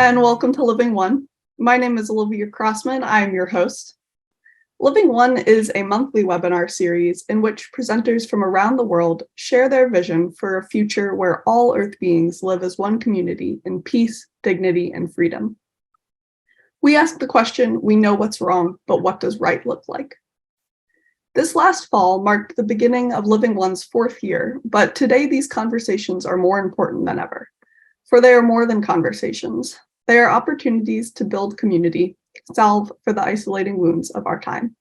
and welcome to Living One. My name is Olivia Crossman. I am your host. Living One is a monthly webinar series in which presenters from around the world share their vision for a future where all Earth beings live as one community in peace, dignity, and freedom. We ask the question, we know what's wrong, but what does right look like? This last fall marked the beginning of Living One's 4th year, but today these conversations are more important than ever. For they are more than conversations. They are opportunities to build community, salve for the isolating wounds of our time.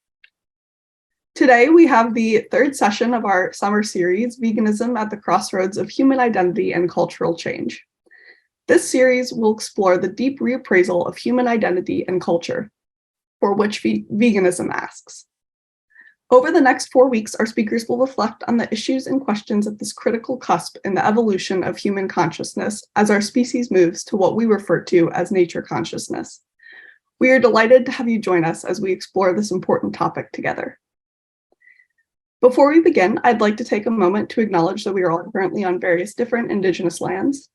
Today, we have the 3rd session of our summer series, Veganism at the Crossroads of Human Identity and Cultural Change. This series will explore the deep reappraisal of human identity and culture, for which veganism asks. Over the next 4 weeks, our speakers will reflect on the issues and questions at this critical cusp in the evolution of human consciousness as our species moves to what we refer to as nature consciousness. We are delighted to have you join us as we explore this important topic together. Before we begin, I'd like to take a moment to acknowledge that we are all currently on various different Indigenous lands.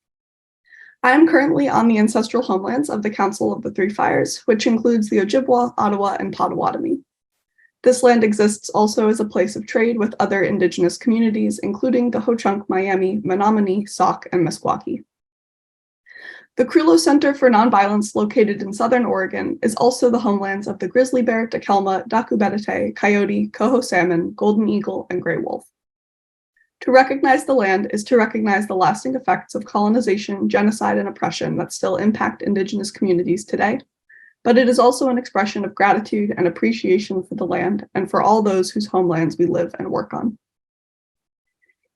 I am currently on the ancestral homelands of the Council of the Three Fires, which includes the Ojibwa, Ottawa, and Potawatomi. This land exists also as a place of trade with other Indigenous communities, including the Ho-Chunk, Miami, Menominee, Sauk, and Meskwaki. The Krulo Center for Nonviolence, located in Southern Oregon, is also the homelands of the grizzly bear, dakelma, dakubetete, coyote, coho salmon, golden eagle, and gray wolf. To recognize the land is to recognize the lasting effects of colonization, genocide, and oppression that still impact Indigenous communities today. But it is also an expression of gratitude and appreciation for the land and for all those whose homelands we live and work on.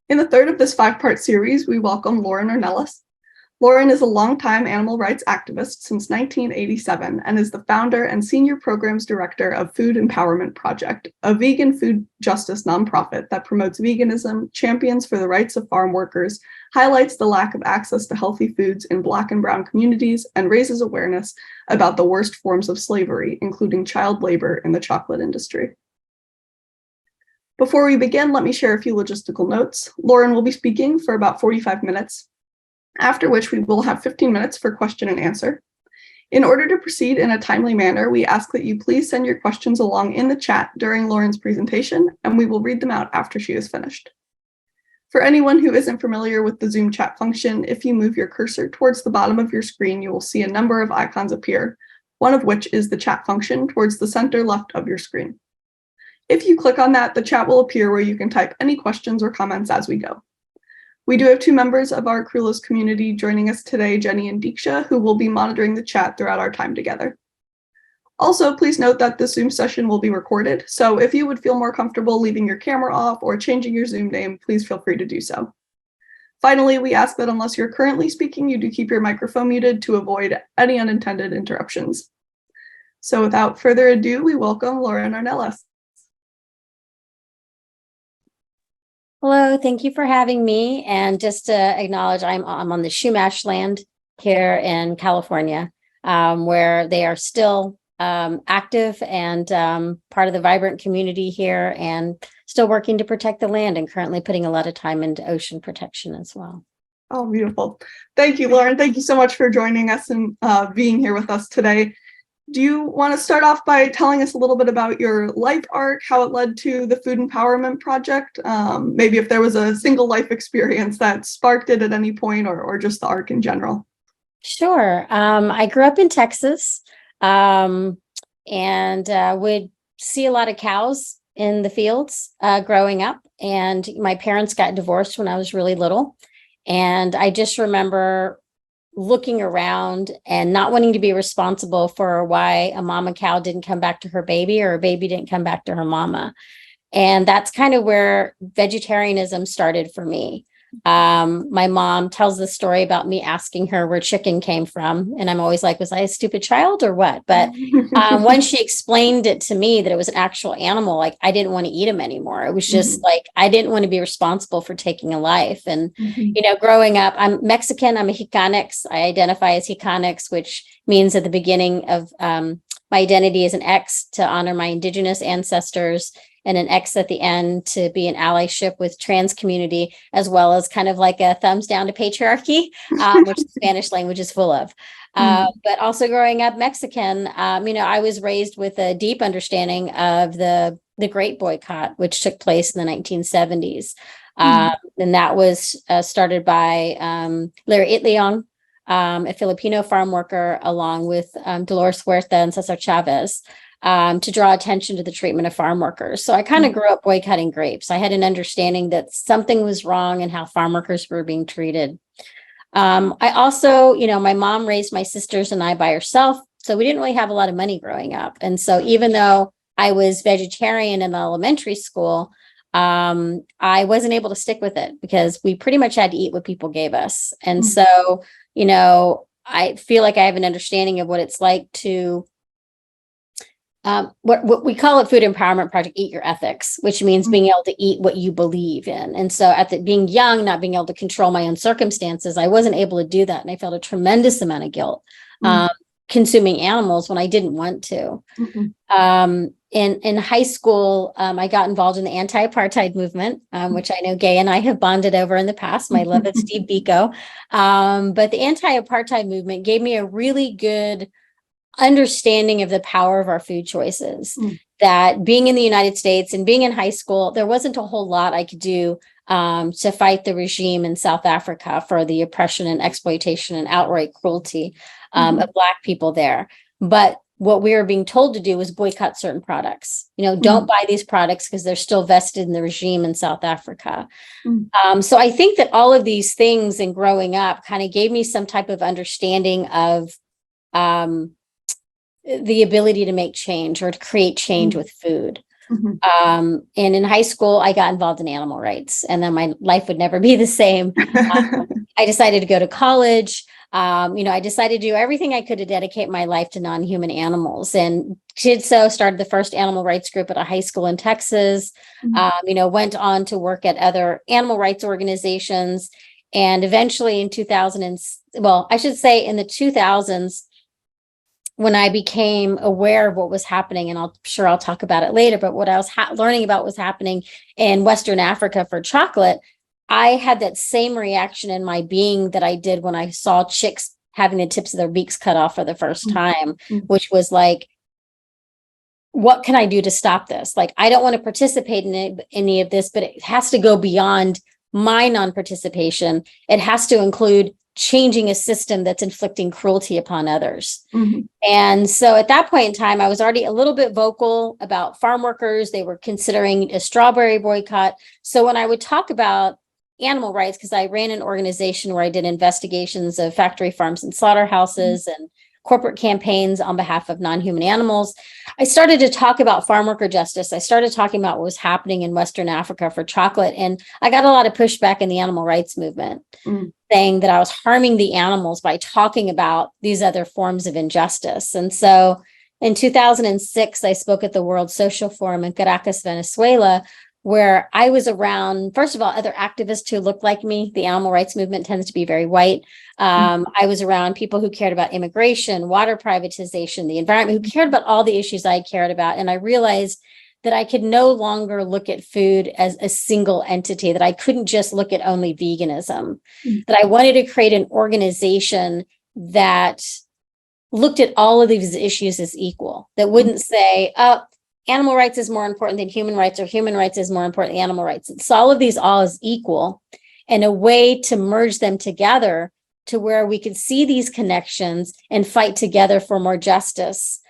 In the 3rd of this 5-part series, we welcome Lauren Ornelas. Lauren is a longtime animal rights activist since 1987 and is the founder and senior programs director of Food Empowerment Project, a vegan food justice nonprofit that promotes veganism, champions for the rights of farm workers, highlights the lack of access to healthy foods in Black and Brown communities, and raises awareness about the worst forms of slavery, including child labor in the chocolate industry. Before we begin, let me share a few logistical notes. Lauren will be speaking for about 45 minutes, after which we will have 15 minutes for question and answer. In order to proceed in a timely manner, we ask that you please send your questions along in the chat during Lauren's presentation, and we will read them out after she is finished. For anyone who isn't familiar with the Zoom chat function, if you move your cursor towards the bottom of your screen, you will see a number of icons appear, one of which is the chat function towards the center left of your screen. If you click on that, the chat will appear where you can type any questions or comments as we go. We do have 2 members of our Krulos community joining us today, Jenny and Deeksha, who will be monitoring the chat throughout our time together. Also, please note that this Zoom session will be recorded, so if you would feel more comfortable leaving your camera off or changing your Zoom name, please feel free to do so. Finally, we ask that unless you're currently speaking, you do keep your microphone muted to avoid any unintended interruptions. So without further ado, we welcome Lauren Ornelas. Hello, thank you for having me. And just to acknowledge, I'm on the Chumash land here in California, where they are still active and part of the vibrant community here and still working to protect the land and currently putting a lot of time into ocean protection as well. Oh, beautiful. Thank you, Lauren. Thank you so much for joining us and being here with us today. Do you want to start off by telling us a little bit about your life arc, how it led to the Food Empowerment Project? Maybe if there was a single life experience that sparked it at any point or just the arc in general. Sure. I grew up in Texas and would see a lot of cows in the fields growing up. And my parents got divorced when I was really little. And I just remember looking around and not wanting to be responsible for why a mama cow didn't come back to her baby or a baby didn't come back to her mama. And that's kind of where vegetarianism started for me. My mom tells the story about me asking her where chicken came from. And I'm always like, was I a stupid child or what? But when she explained it to me that it was an actual animal, like I didn't want to eat them anymore. It was just like, I didn't want to be responsible for taking a life. And, growing up, I'm Mexican, I'm a Hispanics. I identify as Hispanics, which means at the beginning of my identity as an X to honor my indigenous ancestors. and an X at the end to be an allyship with trans community, as well as kind of like a thumbs down to patriarchy, which the Spanish language is full of. But also growing up Mexican, I was raised with a deep understanding of the Great Boycott, which took place in the 1970s. And that was started by Larry Itliong, a Filipino farm worker, along with Dolores Huerta and Cesar Chavez, to draw attention to the treatment of farm workers. So I kind of grew up boycotting grapes. I had an understanding that something was wrong in how farm workers were being treated. I also, my mom raised my sisters and I by herself, so we didn't really have a lot of money growing up. And so even though I was vegetarian in elementary school, I wasn't able to stick with it because we pretty much had to eat what people gave us. And so, I feel like I have an understanding of what it's like to what we call it Food Empowerment Project, Eat Your Ethics, which means being able to eat what you believe in. And so being young, not being able to control my own circumstances, I wasn't able to do that. And I felt a tremendous amount of guilt consuming animals when I didn't want to. In high school, I got involved in the anti-apartheid movement, which I know Gay and I have bonded over in the past. My love of Steve Biko. But the anti-apartheid movement gave me a really good understanding of the power of our food choices. That being in the United States and being in high school, there wasn't a whole lot I could do to fight the regime in South Africa for the oppression and exploitation and outright cruelty of Black people there. But what we were being told to do was boycott certain products. Don't buy these products because they're still vested in the regime in South Africa. So I think that all of these things in growing up kind of gave me some type of understanding of the ability to make change or to create change with food. And in high school, I got involved in animal rights, and then my life would never be the same. I decided to go to college. I decided to do everything I could to dedicate my life to non-human animals, and did so, started the first animal rights group at a high school in Texas, went on to work at other animal rights organizations. And eventually in in the 2000s, when I became aware of what was happening, and I'll talk about it later, but what I was learning about was happening in Western Africa for chocolate, I had that same reaction in my being that I did when I saw chicks having the tips of their beaks cut off for the first time, which was like, what can I do to stop this? Like, I don't want to participate in any of this, but it has to go beyond my non-participation. It has to include changing a system that's inflicting cruelty upon others. And so at that point in time, I was already a little bit vocal about farm workers. They were considering a strawberry boycott. So when I would talk about animal rights, because I ran an organization where I did investigations of factory farms and slaughterhouses and corporate campaigns on behalf of non-human animals, I started to talk about farm worker justice. I started talking about what was happening in Western Africa for chocolate. And I got a lot of pushback in the animal rights movement, saying that I was harming the animals by talking about these other forms of injustice. And so in 2006, I spoke at the World Social Forum in Caracas, Venezuela, where I was around, first of all, other activists who looked like me. The animal rights movement tends to be very white. I was around people who cared about immigration, water privatization, the environment, who cared about all the issues I cared about. And I realized that I could no longer look at food as a single entity, that I couldn't just look at only veganism, that I wanted to create an organization that looked at all of these issues as equal, that wouldn't say, animal rights is more important than human rights, or human rights is more important than animal rights. It's all of these all as equal, and a way to merge them together to where we could see these connections and fight together for more justice,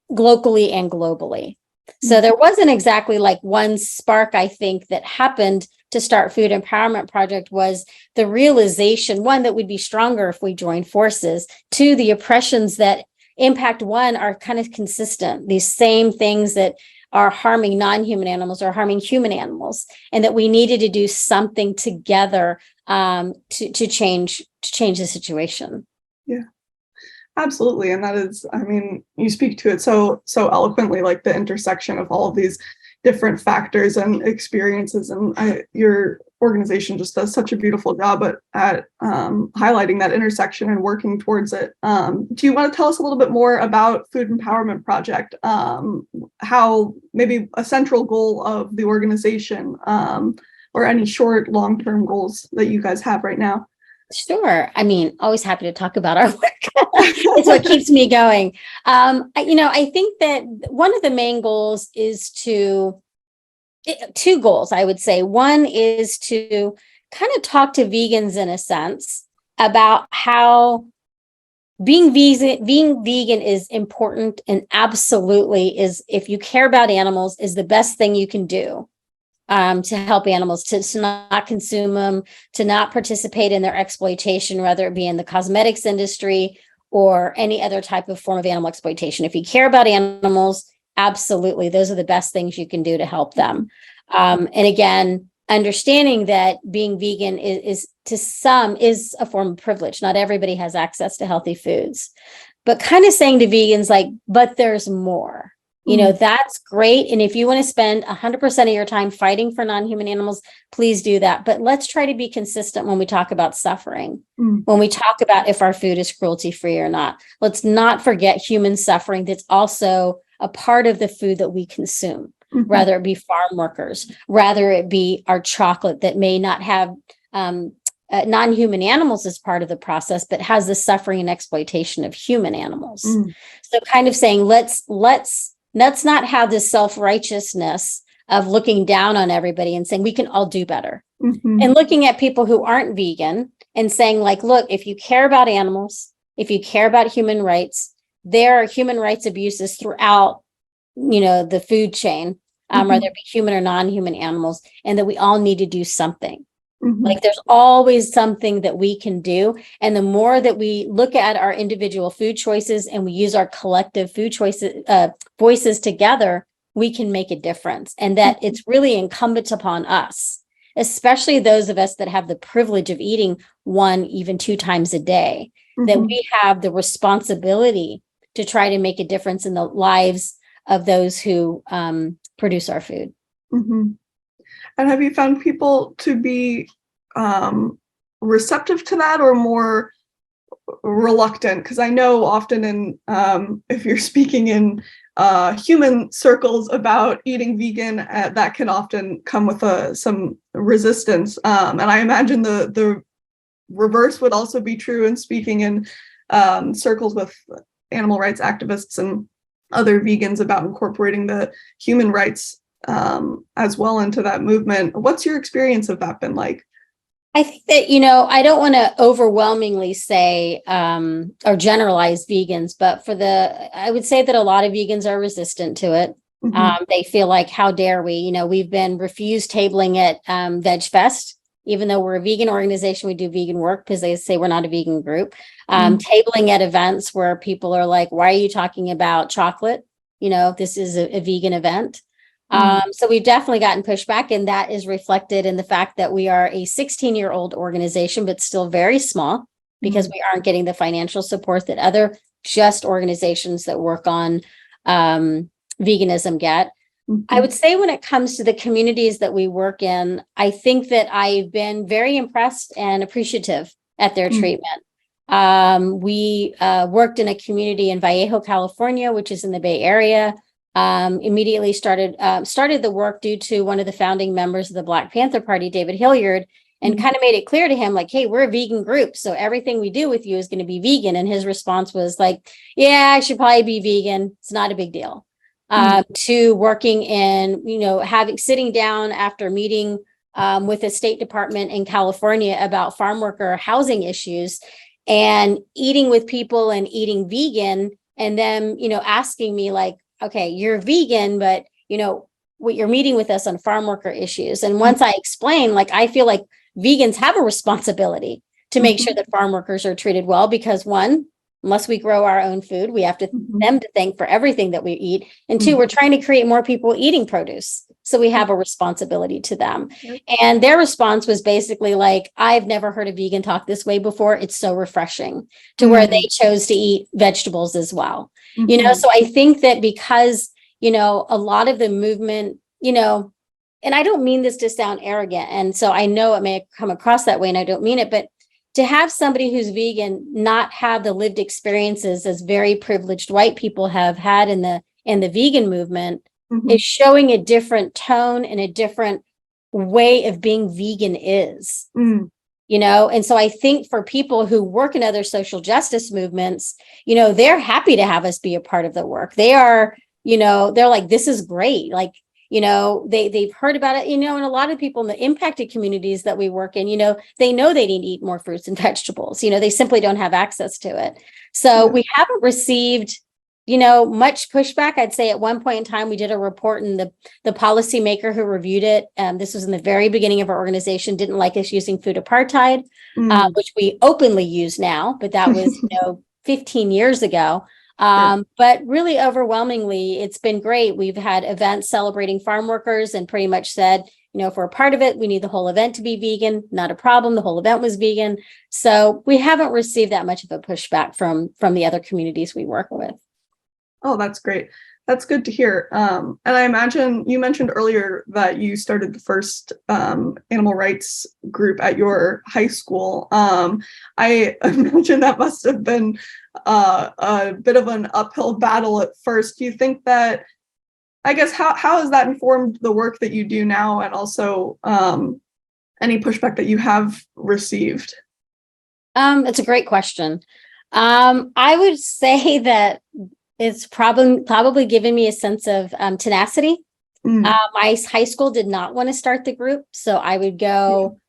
locally and globally. So there wasn't exactly like one spark, I think, that happened to start Food Empowerment Project. Was the realization, one, that we'd be stronger if we joined forces, two, the oppressions that impact one are kind of consistent. These same things that are harming non-human animals are harming human animals, and that we needed to do something together to change the situation. Yeah, absolutely. And that is, I mean, you speak to it so eloquently, like the intersection of all of these different factors and experiences. And your organization just does such a beautiful job at highlighting that intersection and working towards it. Do you want to tell us a little bit more about Food Empowerment Project? How maybe a central goal of the organization, or any short, long-term goals that you guys have right now? Sure. I mean, always happy to talk about our work. It's what keeps me going. I think that one of the main goals is two goals, I would say. One is to kind of talk to vegans in a sense about how being vegan is important, and absolutely is, if you care about animals, is the best thing you can do to help animals, to not consume them, to not participate in their exploitation, whether it be in the cosmetics industry or any other type of form of animal exploitation. If you care about animals, absolutely, those are the best things you can do to help them. And again, understanding that being vegan is to some is a form of privilege. Not everybody has access to healthy foods, but kind of saying to vegans, like, but there's more. That's great. And if you want to spend 100% of your time fighting for non-human animals, please do that. But let's try to be consistent when we talk about suffering, when we talk about if our food is cruelty-free or not. Let's not forget human suffering that's also a part of the food that we consume, whether it be farm workers, rather it be our chocolate that may not have non-human animals as part of the process, but has the suffering and exploitation of human animals. So kind of saying, let's not have this self-righteousness of looking down on everybody and saying we can all do better. And looking at people who aren't vegan and saying, like, look, if you care about animals, if you care about human rights, there are human rights abuses throughout, the food chain, whether it be human or non-human animals, and that we all need to do something. Like, there's always something that we can do. And the more that we look at our individual food choices and we use our collective food choices, voices together, we can make a difference. And that it's really incumbent upon us, especially those of us that have the privilege of eating 1, even 2 times a day, that we have the responsibility to try to make a difference in the lives of those who produce our food. And have you found people to be receptive to that, or more reluctant? Because I know often if you're speaking in human circles about eating vegan, that can often come with some resistance. And I imagine the reverse would also be true in speaking in circles with animal rights activists and other vegans about incorporating the human rights as well into that movement. What's your experience of that been like? I think that, I don't want to overwhelmingly say or generalize vegans, but I would say that a lot of vegans are resistant to it. They feel like, how dare we? We've been refused tabling at Veg Fest, even though we're a vegan organization, we do vegan work because they say we're not a vegan group. Tabling at events where people are like, why are you talking about chocolate? This is a vegan event. So we've definitely gotten pushback, and that is reflected in the fact that we are a 16-year-old organization, but still very small, because we aren't getting the financial support that other just organizations that work on veganism get. I would say when it comes to the communities that we work in, I think that I've been very impressed and appreciative at their treatment. We worked in a community in Vallejo, California, which is in the Bay Area. Immediately started the work due to one of the founding members of the Black Panther Party, David Hilliard, and kind of made it clear to him, like, hey, we're a vegan group, so everything we do with you is going to be vegan. And his response was like, yeah, I should probably be vegan. It's not a big deal. To working in, sitting down after meeting with the State Department in California about farm worker housing issues, and eating with people and eating vegan, and them, asking me like, okay, you're vegan, but what you're meeting with us on farm worker issues. And once I explain, like, I feel like vegans have a responsibility to make sure that farm workers are treated well, because 1, unless we grow our own food, we have them to thank for everything that we eat. And 2, we're trying to create more people eating produce. So we have a responsibility to them. And their response was basically like, I've never heard a vegan talk this way before. It's so refreshing, to where they chose to eat vegetables as well. So I think that because, a lot of the movement, and I don't mean this to sound arrogant, and so I know it may come across that way and I don't mean it, but to have somebody who's vegan not have the lived experiences as very privileged white people have had in the vegan movement is showing a different tone and a different way of being vegan is. And so I think for people who work in other social justice movements, they're happy to have us be a part of the work. They are, they're like, this is great. Like, they've heard about it, and a lot of people in the impacted communities that we work in, they know they need to eat more fruits and vegetables. They simply don't have access to it. So we haven't received, much pushback. I'd say at one point in time, we did a report, and the policymaker who reviewed it, this was in the very beginning of our organization, didn't like us using food apartheid, which we openly use now, but that was, 15 years ago. But really overwhelmingly, it's been great. We've had events celebrating farm workers and pretty much said, if we're a part of it, we need the whole event to be vegan. Not a problem. The whole event was vegan. So we haven't received that much of a pushback from the other communities we work with. Oh, that's great. That's good to hear. And I imagine you mentioned earlier that you started the first animal rights group at your high school. I imagine that must have been a bit of an uphill battle at first. Do you think that, I guess, how has that informed the work that you do now, and also any pushback that you have received? It's a great question. I would say that it's probably given me a sense of tenacity. My high school did not want to start the group, so I would go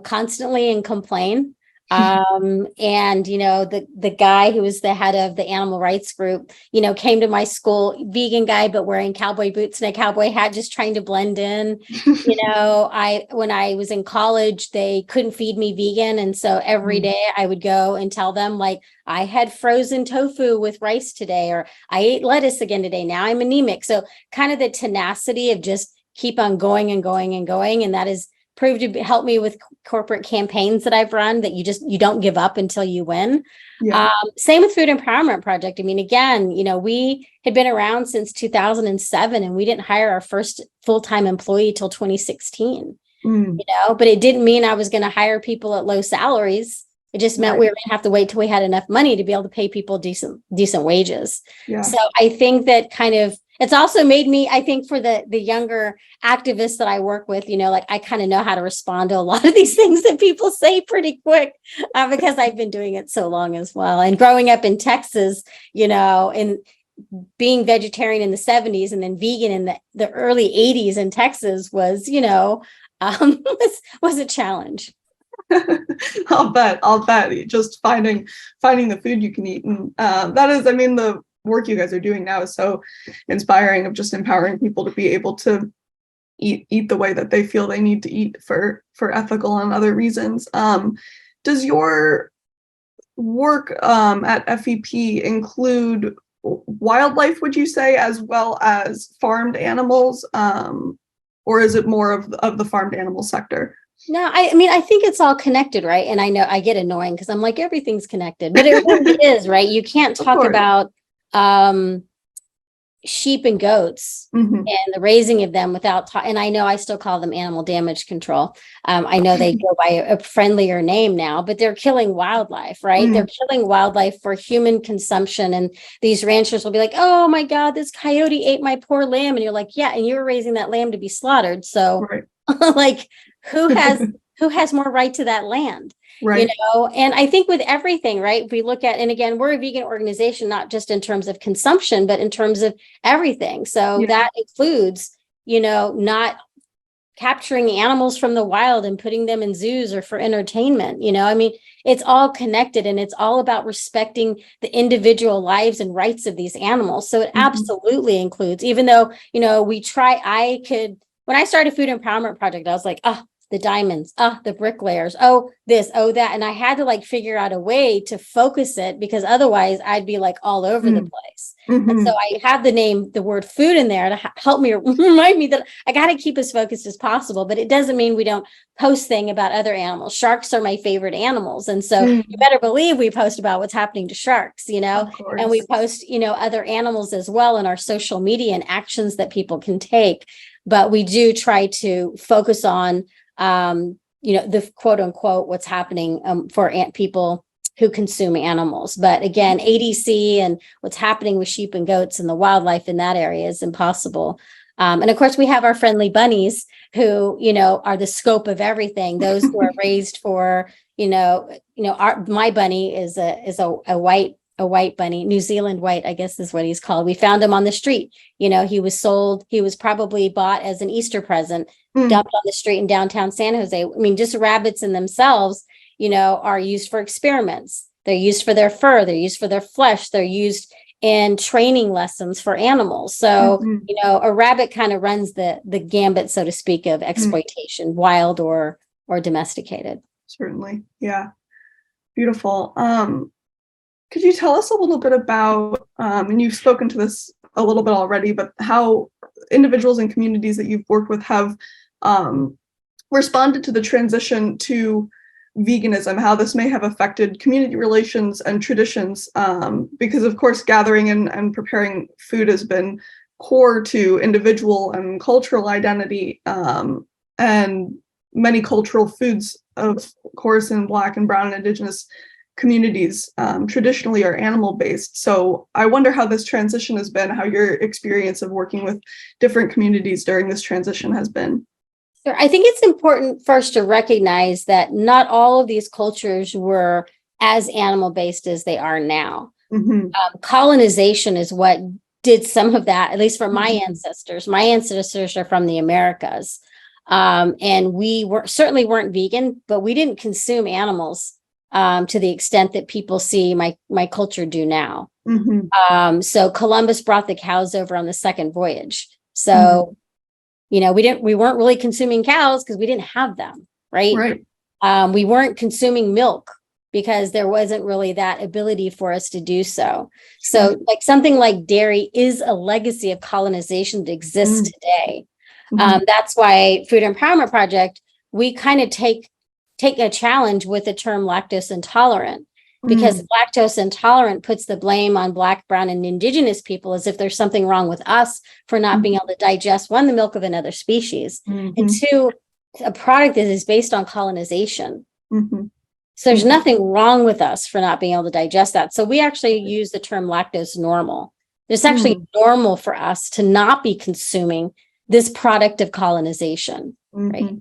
constantly and complain. And the guy who was the head of the animal rights group, came to my school, vegan guy, but wearing cowboy boots and a cowboy hat, just trying to blend in. When I was in college, they couldn't feed me vegan, and so every day I would go and tell them, like, I had frozen tofu with rice today, or I ate lettuce again today. Now I'm anemic. So kind of the tenacity of just keep on going and going and going, and that is proved to help me with corporate campaigns that I've run, that you don't give up until you win. Same with Food Empowerment Project. I mean, again, we had been around since 2007, and we didn't hire our first full-time employee till 2016, but it didn't mean I was going to hire people at low salaries. It just meant we were going to have to wait till we had enough money to be able to pay people decent wages. So I think that kind of, it's also made me, I think, for the younger activists that I work with, I kind of know how to respond to a lot of these things that people say pretty quick, because I've been doing it so long as well. And growing up in Texas, and being vegetarian in the 70s and then vegan in the early 80s in Texas was, was a challenge. I'll bet just finding the food you can eat. And that is, I mean, the work you guys are doing now is so inspiring, of just empowering people to be able to eat the way that they feel they need to eat for ethical and other reasons. Does your work at F.E.P include wildlife, would you say, as well as farmed animals, or is it more of the farmed animal sector? No, I mean, I think it's all connected, right? And I know I get annoying because I'm like, everything's connected, but it really is, right? You can't talk about sheep and goats and the raising of them without and I know I still call them animal damage control. I know they go by a friendlier name now, but they're killing wildlife, right? They're killing wildlife for human consumption. And these ranchers will be like, oh my God, this coyote ate my poor lamb. And you're like, yeah, and you were raising that lamb to be slaughtered. So like, who has more right to that land? Right. And I think with everything, right, we look at, and again, we're a vegan organization, not just in terms of consumption, but in terms of everything. So that includes, not capturing animals from the wild and putting them in zoos or for entertainment. I mean, it's all connected, and it's all about respecting the individual lives and rights of these animals. So it absolutely includes, even though, when I started Food Empowerment Project, I was like, the diamonds, the bricklayers, this, that. And I had to figure out a way to focus it, because otherwise I'd be all over the place. And so I have the word food in there to help me remind me that I got to keep as focused as possible, but it doesn't mean we don't post thing about other animals. Sharks are my favorite animals. And so you better believe we post about what's happening to sharks, and we post, other animals as well in our social media and actions that people can take. but we do try to focus on, the quote unquote, what's happening for people who consume animals. But again, ADC and what's happening with sheep and goats and the wildlife in that area is impossible. And of course, we have our friendly bunnies who, are the scope of everything. Those who are raised for, my bunny is a white bunny, New Zealand white, I guess is what he's called. We found him on the street. He was probably bought as an Easter present, dumped on the street in downtown San Jose. I mean, just rabbits in themselves, are used for experiments. They're used for their fur. They're used for their flesh. They're used in training lessons for animals. So, a rabbit kind of runs the gambit, so to speak, of exploitation, wild or domesticated. Certainly. Yeah. Beautiful. Could you tell us a little bit about, and you've spoken to this a little bit already, but how individuals and communities that you've worked with have responded to the transition to veganism, how this may have affected community relations and traditions, because of course gathering and preparing food has been core to individual and cultural identity, and many cultural foods, of course, in Black and Brown and Indigenous communities traditionally are animal based. So I wonder how this transition has been, how your experience of working with different communities during this transition has been. Sure. I think it's important first to recognize that not all of these cultures were as animal-based as they are now. Colonization is what did some of that, at least for my ancestors. My ancestors are from the Americas. And we certainly weren't vegan, but we didn't consume animals to the extent that people see my culture do now. So Columbus brought the cows over on the second voyage. So we weren't really consuming cows because we didn't have them, right? We weren't consuming milk because there wasn't really that ability for us to do so. So like something like dairy is a legacy of colonization that exists today. That's why Food Empowerment Project, we kind of take a challenge with the term lactose intolerant, because lactose intolerant puts the blame on Black, Brown, and Indigenous people as if there's something wrong with us for not being able to digest, one, the milk of another species, and two, a product that is based on colonization. So there's nothing wrong with us for not being able to digest that. So we actually use the term lactose normal. It's actually normal for us to not be consuming this product of colonization, right?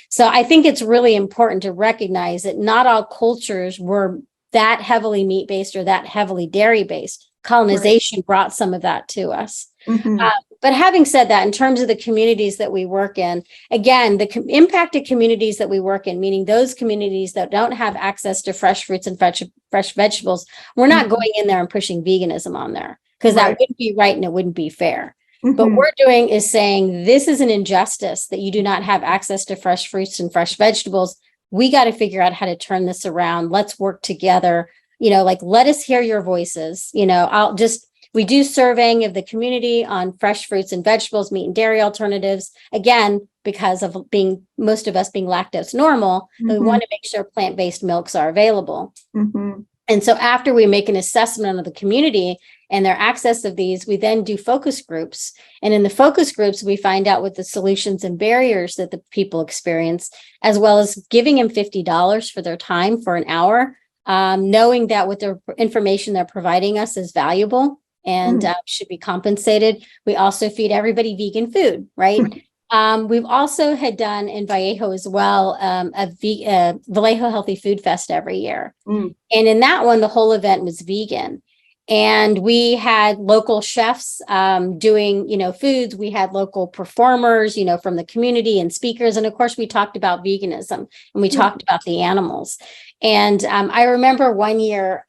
So I think it's really important to recognize that not all cultures were that heavily meat-based or that heavily dairy-based. Colonization brought some of that to us. But having said that, in terms of the communities that we work in, again, the impacted communities that we work in, meaning those communities that don't have access to fresh fruits and fresh vegetables, we're not going in there and pushing veganism on there, because that wouldn't be right and it wouldn't be fair. But what we're doing is saying this is an injustice that you do not have access to fresh fruits and fresh vegetables. We got to figure out how to turn this around. Let's work together. Let us hear your voices. We do surveying of the community on fresh fruits and vegetables, meat and dairy alternatives. Again, because of most of us being lactose normal, we want to make sure plant-based milks are available. And so after we make an assessment of the community and their access of these, we then do focus groups. And in the focus groups, we find out what the solutions and barriers that the people experience, as well as giving them $50 for their time for an hour, knowing that what their information they're providing us is valuable and should be compensated. We also feed everybody vegan food, right? We've also had done in Vallejo as well, Vallejo Healthy Food Fest every year. And in that one, the whole event was vegan. And we had local chefs doing, foods. We had local performers, from the community and speakers. And of course, we talked about veganism and we talked about the animals. And I remember one year,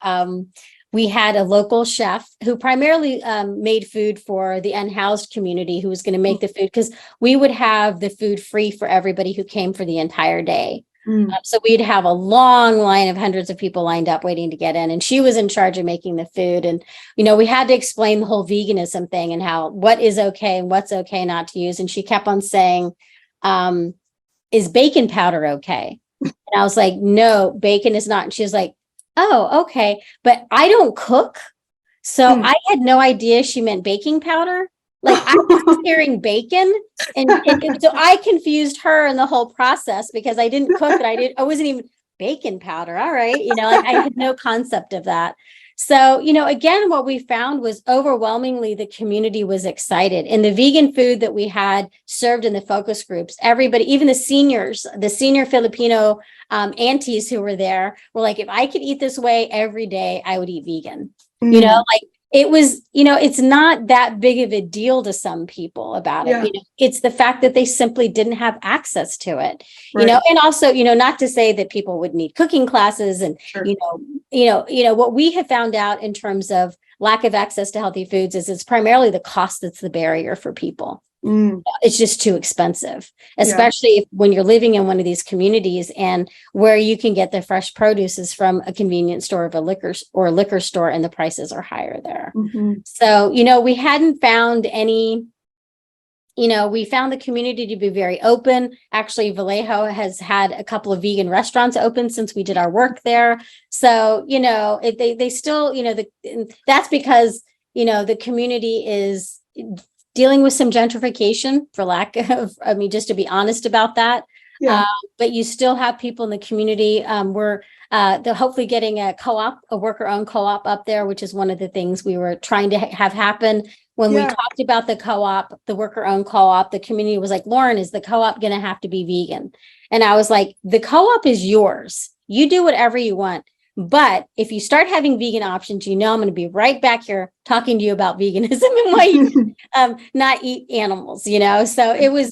we had a local chef who primarily made food for the unhoused community who was going to make the food, because we would have the food free for everybody who came for the entire day. So we'd have a long line of hundreds of people lined up waiting to get in. And she was in charge of making the food. And, we had to explain the whole veganism thing and what is okay and what's okay not to use. And she kept on saying, is bacon powder okay? And I was like, no, bacon is not. And she was like, oh, okay. But I don't cook. So I had no idea she meant baking powder. Like I was hearing bacon, and so I confused her in the whole process because I didn't cook and I wasn't even bacon powder. All right, like I had no concept of that. So, again, what we found was overwhelmingly the community was excited. And the vegan food that we had served in the focus groups, everybody, even the seniors, the senior Filipino aunties who were there were like, if I could eat this way every day, I would eat vegan. Like it was, it's not that big of a deal to some people about it. It's the fact that they simply didn't have access to it, Right. And also, not to say that people would need cooking classes and, Sure. What we have found out in terms of lack of access to healthy foods is it's primarily the cost that's the barrier for people. It's just too expensive, especially when you're living in one of these communities and where you can get the fresh produce is from a convenience store of a liquor store, and the prices are higher there. So, we hadn't found any, we found the community to be very open. Actually, Vallejo has had a couple of vegan restaurants open since we did our work there. So, they still, that's because, the community is dealing with some gentrification, for lack of, just to be honest about that. But you still have people in the community. We're hopefully getting a co-op, a worker-owned co-op up there, which is one of the things we were trying to have happen. When we talked about the co-op, the worker-owned co-op, the community was like, Lauren, is the co-op going to have to be vegan? And I was like, the co-op is yours. You do whatever you want. But if you start having vegan options, I'm going to be right back here talking to you about veganism and why you not eat animals, So it was,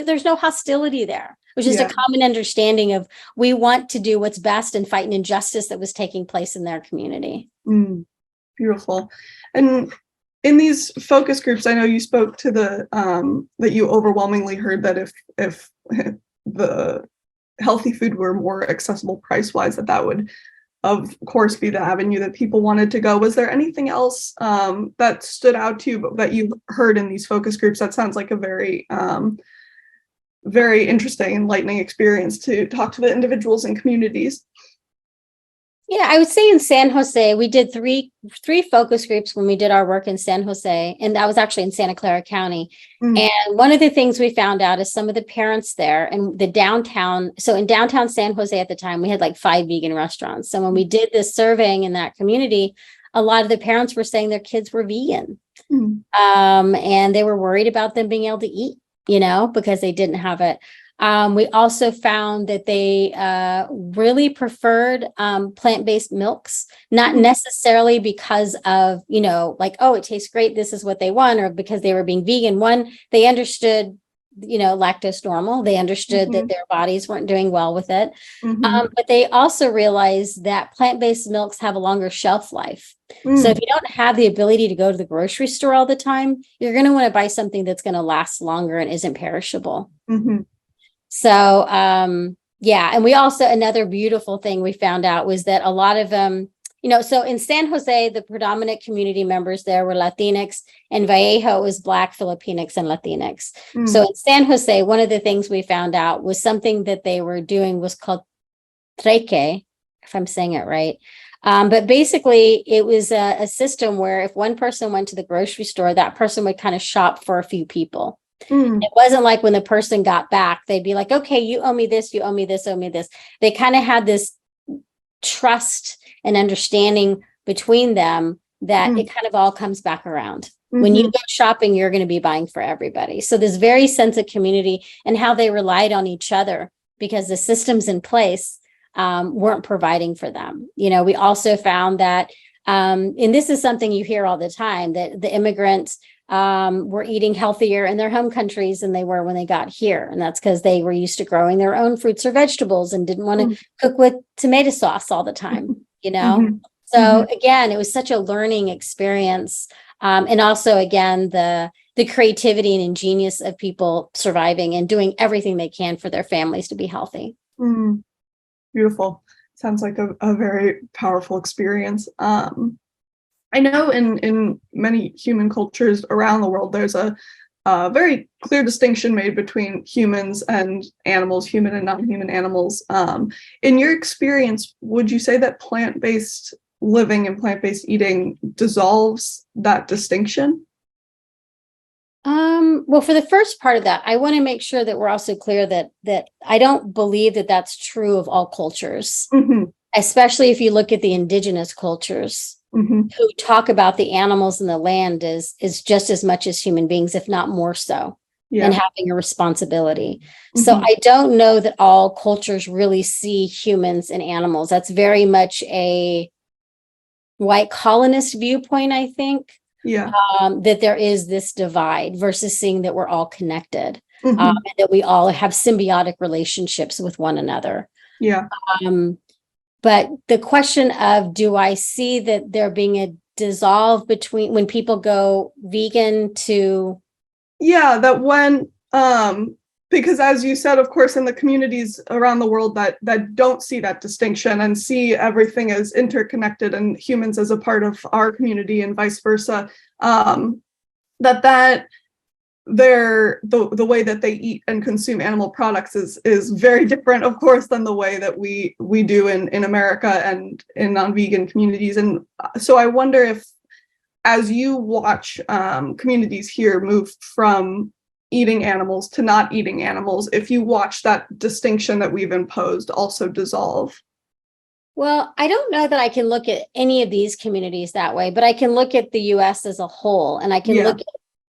there's no hostility there. It was just a common understanding of we want to do what's best and fight an injustice that was taking place in their community. Beautiful. And in these focus groups, I know you spoke to the that you overwhelmingly heard that if the healthy food were more accessible price-wise, that would of course be the avenue that people wanted to go. Was there anything else that stood out to you that you heard in these focus groups? That sounds like a very very interesting, enlightening experience to talk to the individuals and communities. Yeah, I would say in San Jose, we did three focus groups when we did our work in San Jose, and that was actually in Santa Clara County. And one of the things we found out is some of the parents there and the downtown. So in downtown San Jose at the time, we had like 5 vegan restaurants. So when we did this surveying in that community, a lot of the parents were saying their kids were vegan, and they were worried about them being able to eat, because they didn't have it. We also found that they really preferred plant-based milks, not necessarily because of, like, oh, it tastes great, this is what they want, or because they were being vegan. One, they understood, lactose normal. They understood that their bodies weren't doing well with it. But they also realized that plant-based milks have a longer shelf life. So if you don't have the ability to go to the grocery store all the time, you're going to want to buy something that's going to last longer and isn't perishable. So, and we also, another beautiful thing we found out was that a lot of them, so in San Jose, the predominant community members there were Latinx, and Vallejo was Black, Filipinx, and Latinx. So in San Jose, one of the things we found out was something that they were doing was called treque, if I'm saying it right. But basically, it was a system where if one person went to the grocery store, that person would kind of shop for a few people. It wasn't like when the person got back, they'd be like, okay, you owe me this, you owe me this, owe me this. They kind of had this trust and understanding between them that it kind of all comes back around. When you go shopping, you're going to be buying for everybody. So this very sense of community and how they relied on each other because the systems in place weren't providing for them. We also found that, and this is something you hear all the time, that the immigrants were eating healthier in their home countries than they were when they got here. And that's because they were used to growing their own fruits or vegetables and didn't want to cook with tomato sauce all the time, So again, it was such a learning experience. And also, again, the creativity and ingenious of people surviving and doing everything they can for their families to be healthy. Beautiful. Sounds like a very powerful experience. I know in many human cultures around the world, there's a very clear distinction made between humans and animals, human and non-human animals. In your experience, would you say that plant-based living and plant-based eating dissolves that distinction? Well, for the first part of that, I want to make sure that we're also clear that I don't believe that that's true of all cultures, especially if you look at the indigenous cultures who talk about the animals and the land is just as much as human beings, if not more so, and having a responsibility. So I don't know that all cultures really see humans and animals. That's very much a white colonist viewpoint, I think. That there is this divide versus seeing that we're all connected, and that we all have symbiotic relationships with one another. But the question of, do I see that there being a dissolve between when people go vegan to? That when, because as you said, of course, in the communities around the world that don't see that distinction and see everything as interconnected and humans as a part of our community and vice versa, that the way that they eat and consume animal products is very different, of course, than the way that we do in America and in non-vegan communities. And so I wonder if, as you watch communities here move from eating animals to not eating animals, if you watch that distinction that we've imposed also dissolve. Well, I don't know that I can look at any of these communities that way, but I can look at the US as a whole, and I can look at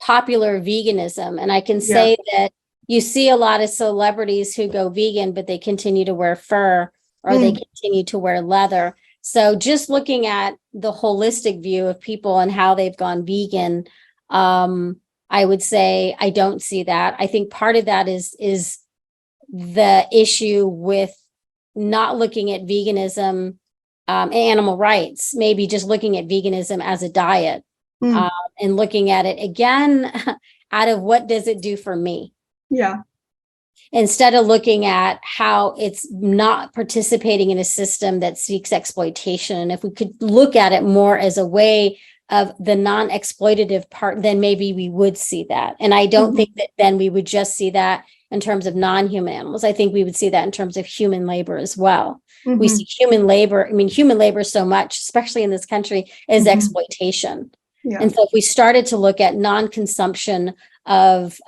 popular veganism, and I can say that you see a lot of celebrities who go vegan, but they continue to wear fur or they continue to wear leather. So just looking at the holistic view of people and how they've gone vegan, I would say I don't see that. I think part of that is the issue with not looking at veganism and animal rights, maybe just looking at veganism as a diet, and looking at it again out of what does it do for me? Instead of looking at how it's not participating in a system that seeks exploitation. And if we could look at it more as a way of the non-exploitative part, then maybe we would see that. And I don't think that then we would just see that in terms of non-human animals. I think we would see that in terms of human labor as well. We see human labor. I mean, human labor so much, especially in this country, is exploitation. And so if we started to look at non-consumption of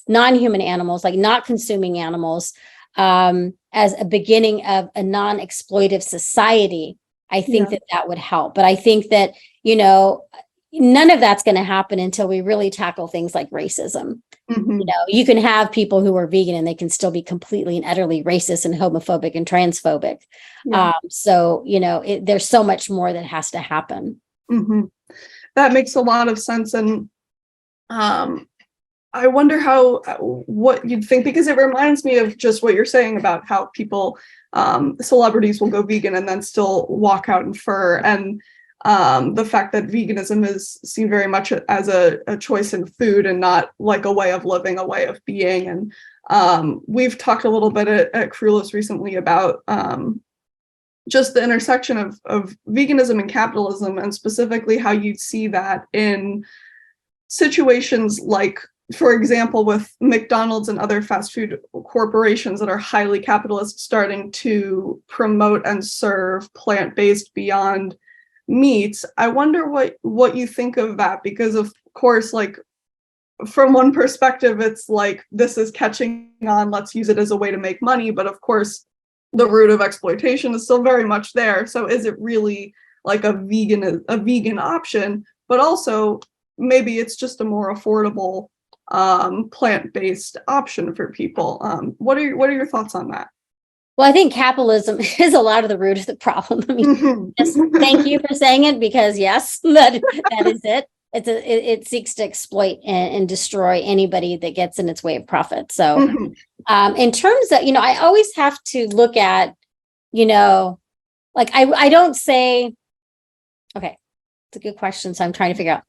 non-human animals, like not consuming animals, as a beginning of a non-exploitive society, I think that would help. But I think that, none of that's going to happen until we really tackle things like racism. You can have people who are vegan and they can still be completely and utterly racist and homophobic and transphobic. So, there's so much more that has to happen. That makes a lot of sense. And I wonder what you'd think, because it reminds me of just what you're saying about how people, celebrities will go vegan and then still walk out in fur. And the fact that veganism is seen very much as a choice in food and not like a way of living, a way of being. And we've talked a little bit at Ornelas recently about just the intersection of veganism and capitalism, and specifically how you'd see that in situations like, for example, with McDonald's and other fast food corporations that are highly capitalist starting to promote and serve plant-based Beyond Meats. I wonder what you think of that, because of course, like, from one perspective, it's like, this is catching on, let's use it as a way to make money. But of course, the root of exploitation is still very much there. So is it really like a vegan option, but also maybe it's just a more affordable plant-based option for people? What are your thoughts on that? Well, I think capitalism is a lot of the root of the problem. I mean, yes, thank you for saying it, because yes, that is it. It seeks to exploit and destroy anybody that gets in its way of profit. So in terms of, I always have to look at, like I don't say, okay, it's a good question. So I'm trying to figure out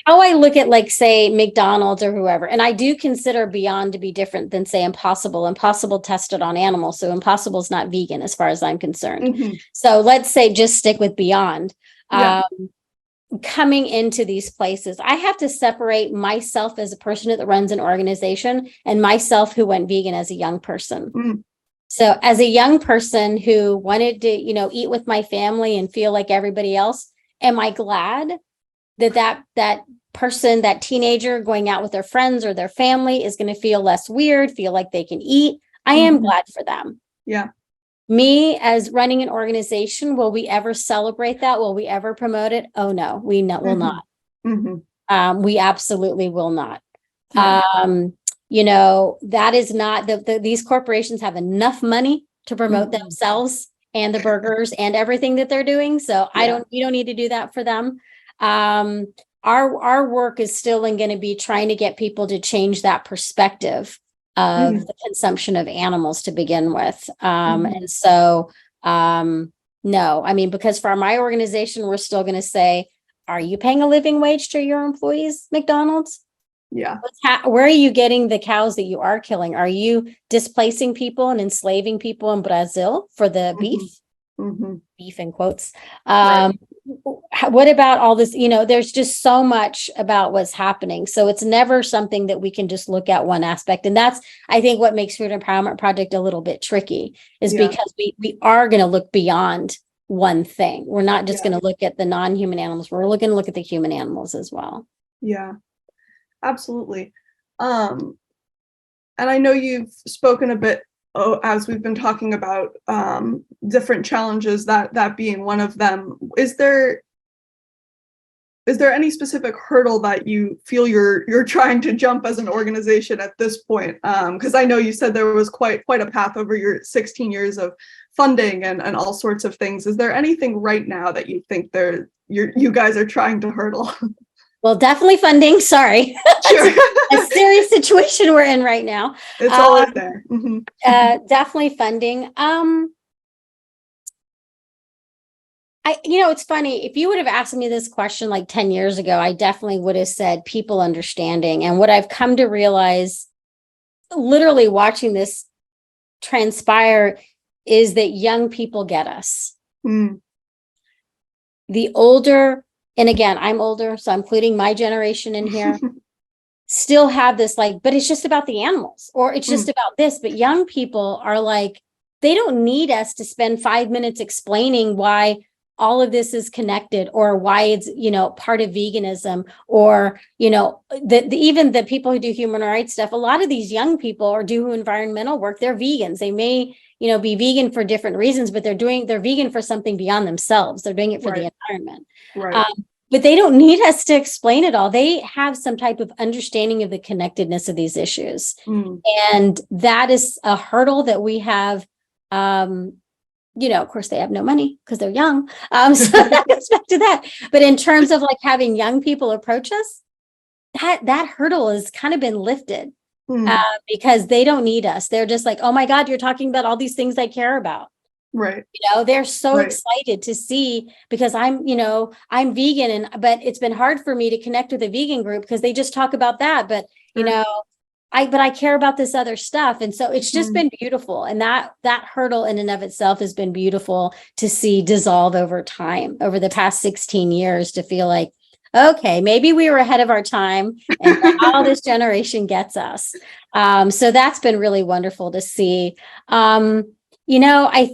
how I look at, like, say, McDonald's or whoever. And I do consider Beyond to be different than, say, Impossible. Impossible tested on animals. So Impossible is not vegan as far as I'm concerned. So let's say just stick with Beyond. Coming into these places, I have to separate myself as a person that runs an organization and myself who went vegan as a young person. So as a young person who wanted to, eat with my family and feel like everybody else, am I glad that person, that teenager going out with their friends or their family is going to feel less weird, feel like they can eat. I am glad for them. Yeah. Me as running an organization, will we ever celebrate that? Will we ever promote it? Oh no, will not. We absolutely will not. Yeah. That is not these corporations have enough money to promote themselves and the burgers and everything that they're doing. So you don't need to do that for them. Our work is still going to be trying to get people to change that perspective of the consumption of animals to begin with. And so, no, I mean, because for my organization, we're still going to say, are you paying a living wage to your employees, McDonald's? Yeah. Where are you getting the cows that you are killing? Are you displacing people and enslaving people in Brazil for the beef? Beef in quotes. Right. What about all this? There's just so much about what's happening. So it's never something that we can just look at one aspect. And that's, I think, what makes Food Empowerment Project a little bit tricky, is because we are going to look beyond one thing. We're not just going to look at the non-human animals. We're looking to look at the human animals as well. Yeah, absolutely. And I know you've spoken a bit as we've been talking about different challenges, that being one of them. Is there any specific hurdle that you feel you're trying to jump as an organization at this point? Because I know you said there was quite a path over your 16 years of funding and all sorts of things. Is there anything right now that you think you guys are trying to hurdle? Well, definitely funding. Sorry. Sure. A serious situation we're in right now. It's always there. Definitely funding. It's funny. If you would have asked me this question like 10 years ago, I definitely would have said people understanding. And what I've come to realize, literally watching this transpire, is that young people get us. The older, and again, I'm older, so I'm including my generation in here, still have this but it's just about the animals, or it's just about this. But young people are like, they don't need us to spend 5 minutes explaining why all of this is connected, or why it's, part of veganism, or, even the people who do human rights stuff. A lot of these young people or do environmental work, they're vegans. They may, be vegan for different reasons, but they're vegan for something beyond themselves. They're doing it for the environment. Right. But they don't need us to explain it all. They have some type of understanding of the connectedness of these issues. And that is a hurdle that we have. Of course, they have no money because they're young. So that goes back to that. But in terms of having young people approach us, that hurdle has kind of been lifted because they don't need us. They're just like, oh my God, you're talking about all these things I care about. Right. They're so excited to see, because I'm vegan, but it's been hard for me to connect with a vegan group because they just talk about that. But, I care about this other stuff. And so it's just been beautiful. And that hurdle in and of itself has been beautiful to see dissolve over time, over the past 16 years, to feel like, okay, maybe we were ahead of our time, and now this generation gets us. So that's been really wonderful to see. I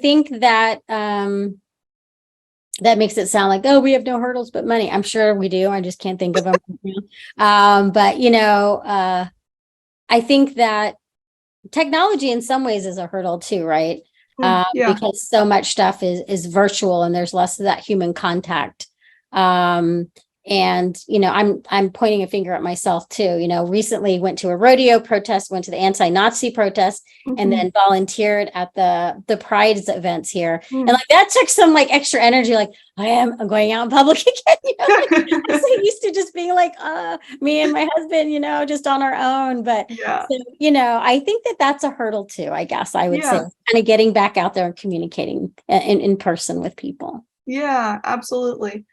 think that that makes it sound like, oh, we have no hurdles but money. I'm sure we do. I just can't think of them. But I think that technology in some ways is a hurdle too, right? Because so much stuff is virtual, and there's less of that human contact. And, I'm pointing a finger at myself too. Recently went to a rodeo protest, went to the anti-Nazi protest, and then volunteered at the Pride events here. And that took some extra energy. I'm going out in public again. I'm so used to just being me and my husband, just on our own. But, I think that's a hurdle too, I guess I would say, kind of getting back out there and communicating in person with people. Yeah, absolutely.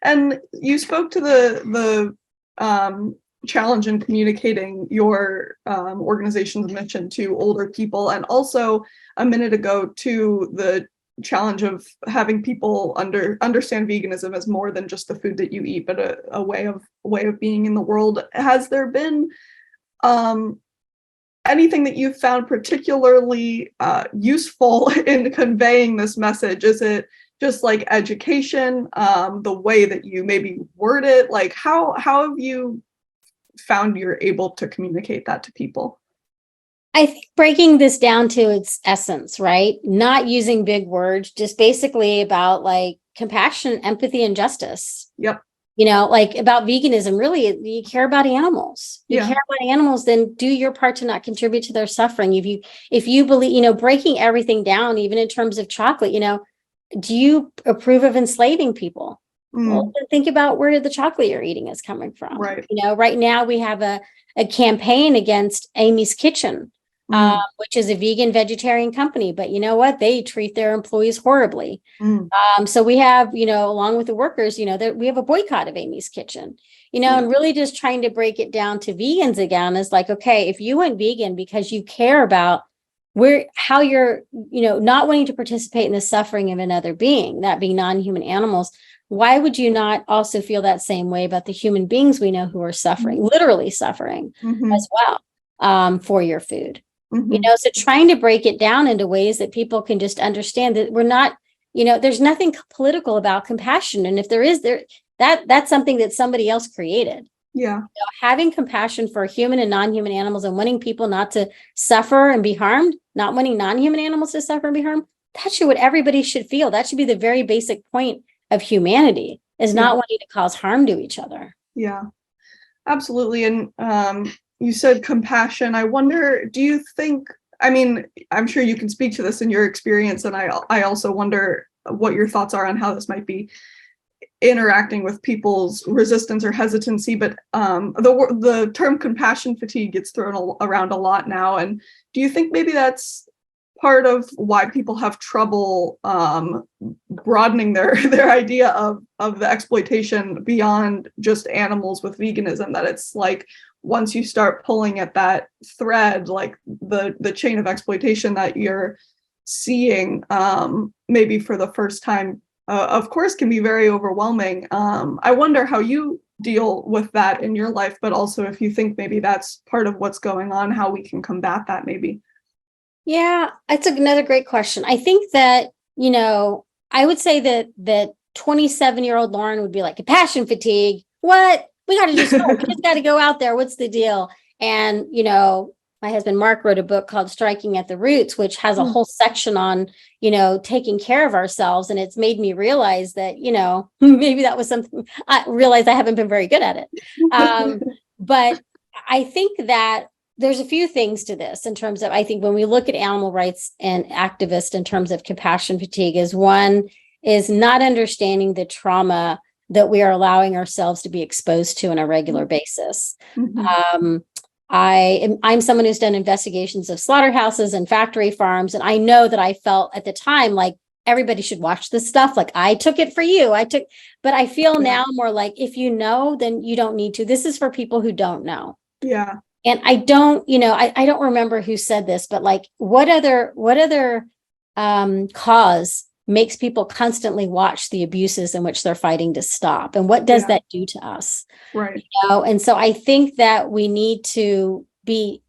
And you spoke to the challenge in communicating your organization's mission to older people, and also a minute ago to the challenge of having people understand veganism as more than just the food that you eat, but a way of being in the world. Has there been anything that you've found particularly useful in conveying this message? Is it just like education, the way that you maybe word it? Like how have you found you're able to communicate that to people? I think breaking this down to its essence, right? Not using big words, just basically about like compassion, empathy, and justice. Yep. Like about veganism, really, you care about animals. You Yeah. care about animals, then do your part to not contribute to their suffering. If you believe, breaking everything down, even in terms of chocolate, do you approve of enslaving people? Well, then think about where the chocolate you're eating is coming from. Right. Right now we have a campaign against Amy's Kitchen, which is a vegan vegetarian company. But you know what? They treat their employees horribly. So we have, along with the workers, that we have a boycott of Amy's Kitchen, and really just trying to break it down to vegans again is like, okay, if you went vegan because you care about how you're, not wanting to participate in the suffering of another being, that being non-human animals, why would you not also feel that same way about the human beings we know who are suffering, literally suffering as well, for your food? So trying to break it down into ways that people can just understand that we're not, there's nothing political about compassion. And if there is, that's something that somebody else created. Yeah. Having compassion for human and non-human animals and wanting people not to suffer and be harmed, not wanting non-human animals to suffer and be harmed, that's what everybody should feel. That should be the very basic point of humanity, is not wanting to cause harm to each other. Yeah, absolutely. And you said compassion. I wonder, do you think, I mean, I'm sure you can speak to this in your experience, and I also wonder what your thoughts are on how this might be interacting with people's resistance or hesitancy, but the term compassion fatigue gets thrown around a lot now. And do you think maybe that's part of why people have trouble broadening their idea of the exploitation beyond just animals with veganism, that it's like once you start pulling at that thread, like the chain of exploitation that you're seeing maybe for the first time, of course, can be very overwhelming. I wonder how you deal with that in your life, but also if you think maybe that's part of what's going on, how we can combat that maybe. Yeah, it's another great question. I think that, I would say that 27-year-old Lauren would be like, compassion fatigue. What? We got to just go. We just got to go out there. What's the deal? And, my husband, Mark, wrote a book called Striking at the Roots, which has a whole section on, taking care of ourselves. And it's made me realize that, maybe that was something I realized I haven't been very good at it. But I think that there's a few things to this in terms of, I think when we look at animal rights and activists in terms of compassion fatigue, is one is not understanding the trauma that we are allowing ourselves to be exposed to on a regular basis. I'm someone who's done investigations of slaughterhouses and factory farms. And I know that I felt at the time like everybody should watch this stuff. Like I took it for you. But I feel now more like, if you know, then you don't need to. This is for people who don't know. Yeah. And I don't, I don't remember who said this, but like what other cause makes people constantly watch the abuses in which they're fighting to stop? And what does that do to us? Right. And so I think that we need to be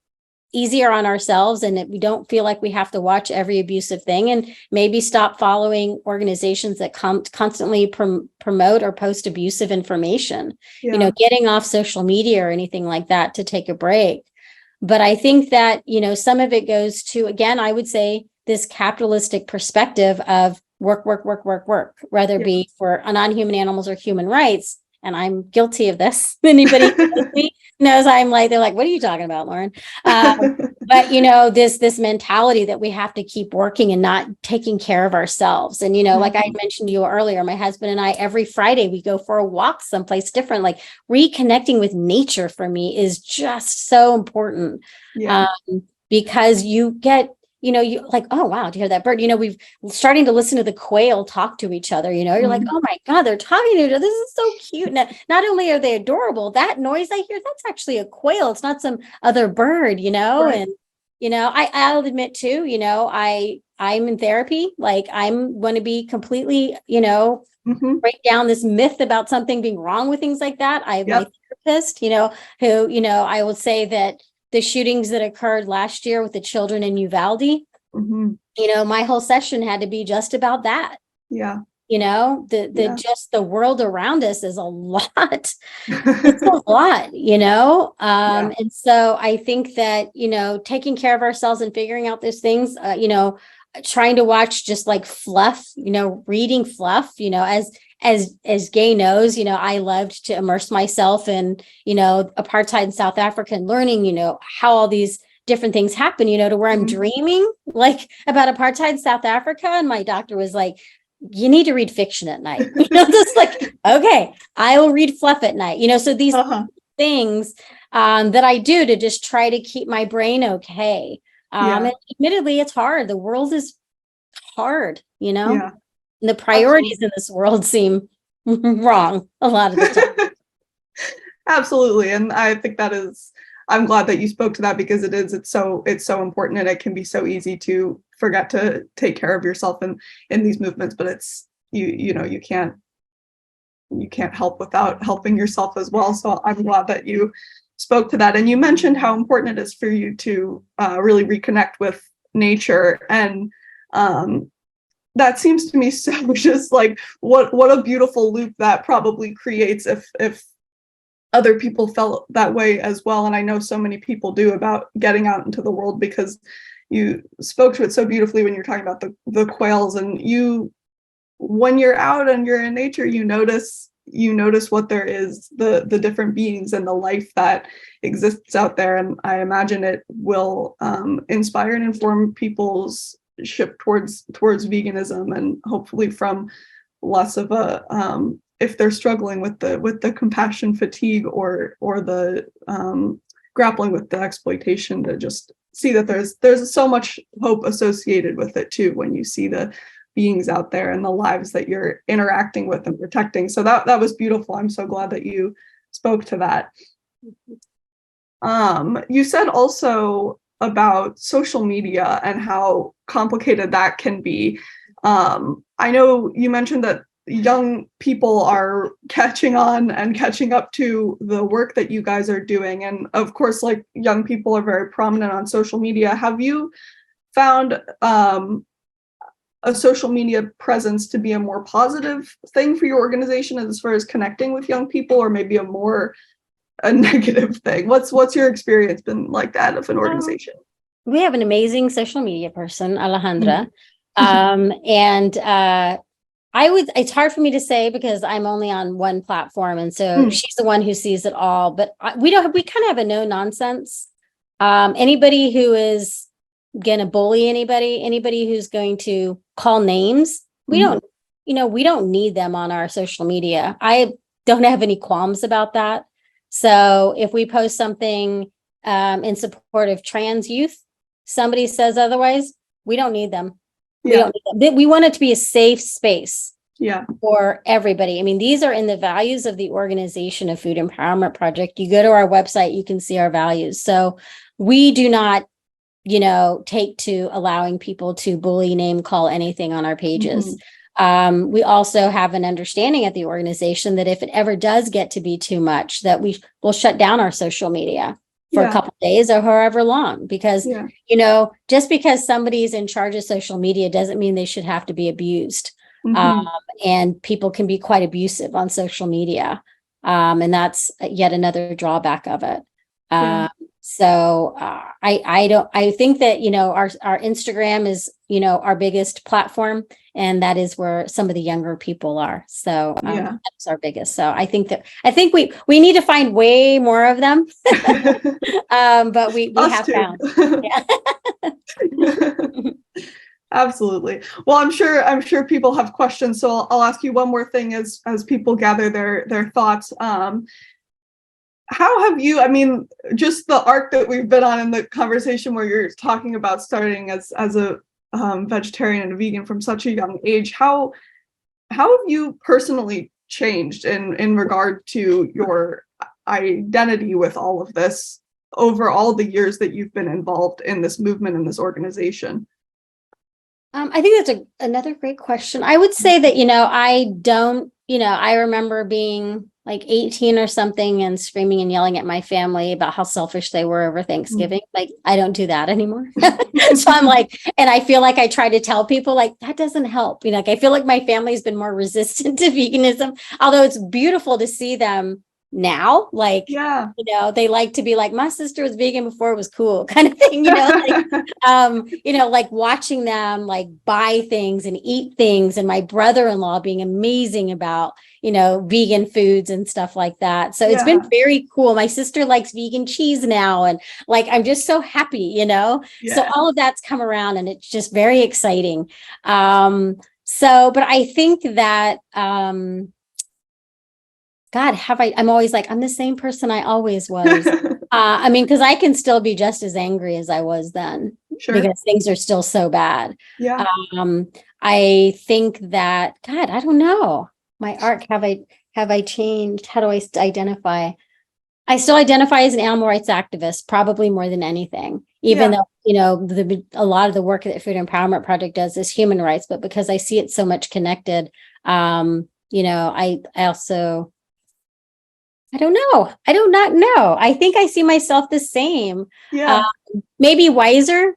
easier on ourselves, and that we don't feel like we have to watch every abusive thing, and maybe stop following organizations that constantly promote or post abusive information, getting off social media or anything like that to take a break. But I think that, some of it goes to, again, I would say this capitalistic perspective of work, whether it be for non-human animals or human rights. And I'm guilty of this. Anybody who knows me knows they're like, what are you talking about, Lauren? But, this mentality that we have to keep working and not taking care of ourselves. And, like I mentioned to you earlier, my husband and I, every Friday, we go for a walk someplace different. Like reconnecting with nature for me is just so important. Because you get, you like, oh, wow, do you hear that bird? We've starting to listen to the quail talk to each other, you're like, oh my God, they're talking to each other. This is so cute. Not only are they adorable, that noise I hear, that's actually a quail. It's not some other bird, Right. And, I'll admit too, I'm in therapy. Like I'm going to be completely, break down this myth about something being wrong with things like that. I have my therapist, who, I will say that the shootings that occurred last year with the children in Uvalde, my whole session had to be just about that. Yeah. Just the world around us is a lot. It's a lot, and so I think that, taking care of ourselves and figuring out those things, trying to watch just like fluff, reading fluff, as Gay knows, I loved to immerse myself in, apartheid in South Africa and learning, how all these different things happen, to where I'm dreaming like about apartheid in South Africa. And my doctor was like, you need to read fiction at night. Just like, okay, I will read fluff at night. So these things that I do to just try to keep my brain okay. And admittedly, it's hard. The world is hard, and the priorities in this world seem wrong a lot of the time. Absolutely. And I think I'm glad that you spoke to that, because it's so important, and it can be so easy to forget to take care of yourself in these movements, but it's you can't help without helping yourself as well. So I'm glad that you spoke to that. And you mentioned how important it is for you to really reconnect with nature, and that seems to me so just like what a beautiful loop that probably creates if other people felt that way as well. And I know so many people do, about getting out into the world, because you spoke to it so beautifully when you're talking about the quails, and when you're out and you're in nature, you notice what there is, the different beings and the life that exists out there. And I imagine it will inspire and inform people's shift towards veganism, and hopefully from less of a if they're struggling with the compassion fatigue or the grappling with the exploitation, to just see that there's so much hope associated with it too, when you see the beings out there and the lives that you're interacting with and protecting. So that was beautiful. I'm so glad that you spoke to that. You said also about social media and how complicated that can be. I know you mentioned that young people are catching on and catching up to the work that you guys are doing. And of course, like, young people are very prominent on social media. Have you found a social media presence to be a more positive thing for your organization as far as connecting with young people, or maybe a negative thing? What's your experience been like that of an organization? We have an amazing social media person, Alejandra. And it's hard for me to say, because I'm only on one platform. And so she's the one who sees it all, but we kind of have a no nonsense. Anybody who is going to bully anybody who's going to call names, we don't need them on our social media. I don't have any qualms about that. So if we post something in support of trans youth, somebody says otherwise, we don't need them. We want it to be a safe space for everybody. I mean, these are in the values of the organization of Food Empowerment Project. You go to our website, you can see our values. So we do not, take to allowing people to bully, name call anything on our pages. We also have an understanding at the organization that if it ever does get to be too much, that we will shut down our social media for a couple of days or however long, because, just because somebody's in charge of social media doesn't mean they should have to be abused. And people can be quite abusive on social media. And that's yet another drawback of it. So I think that, our Instagram is, our biggest platform, and that is where some of the younger people are. So that's our biggest. So I think we need to find way more of them. But we have found. Absolutely. Well, I'm sure people have questions. So I'll ask you one more thing as people gather their thoughts. How have you, just the arc that we've been on in the conversation, where you're talking about starting as a vegetarian and a vegan from such a young age, how have you personally changed in regard to your identity with all of this over all the years that you've been involved in this movement and this organization? I think that's another great question. I would say that, I remember being like 18 or something and screaming and yelling at my family about how selfish they were over Thanksgiving. Like, I don't do that anymore. So I'm like, and I feel like I try to tell people like that doesn't help. Like I feel like my family's been more resistant to veganism, although it's beautiful to see them now. Like, Yeah. they like to be like, my sister was vegan before it was cool kind of thing, like watching them like buy things and eat things, and my brother-in-law being amazing about, vegan foods and stuff like that. So it's been very cool. My sister likes vegan cheese now. And like, I'm just so happy, so all of that's come around and it's just very exciting. But I think that, God, I'm always like, I'm the same person I always was. Because I can still be just as angry as I was then, because things are still so bad. Yeah. I think that, God, I don't know. My arc, have I changed? How do I identify? I still identify as an animal rights activist, probably more than anything, even though, a lot of the work that Food Empowerment Project does is human rights, but because I see it so much connected, I also, I don't know. I do not know. I think I see myself the same. Yeah. Maybe wiser.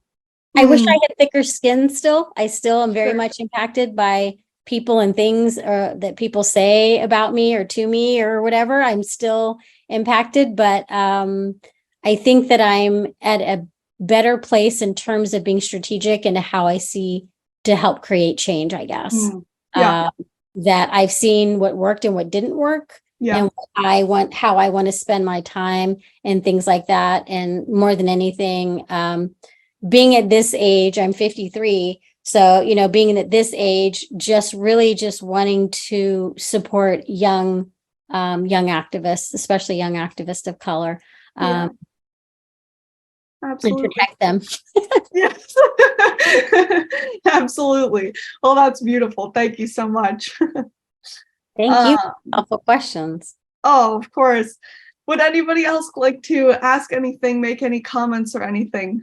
I wish I had thicker skin still. I still am very much impacted by people and things that people say about me or to me or whatever. I'm still impacted, but I think that I'm at a better place in terms of being strategic and how I see to help create change, I guess. That I've seen what worked and what didn't work. And how I want to spend my time and things like that. And more than anything, being at this age, I'm 53. So, being at this age, just wanting to support young activists, especially young activists of color, absolutely, and protect them. Yes, absolutely. Well, that's beautiful. Thank you so much. Thank you. Helpful questions. Oh, of course. Would anybody else like to ask anything, make any comments or anything?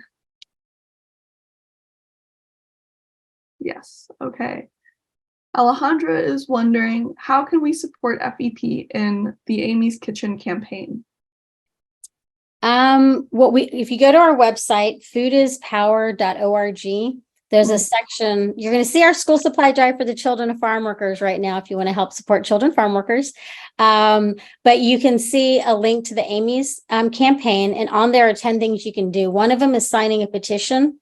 Yes. Okay. Alejandra is wondering, how can we support F.E.P in the Amy's Kitchen campaign? If you go to our website, foodispower.org, there's a section, you're going to see our school supply drive for the children of farm workers right now, if you want to help support children farm workers. But you can see a link to the Amy's campaign, and on there are 10 things you can do. One of them is signing a petition,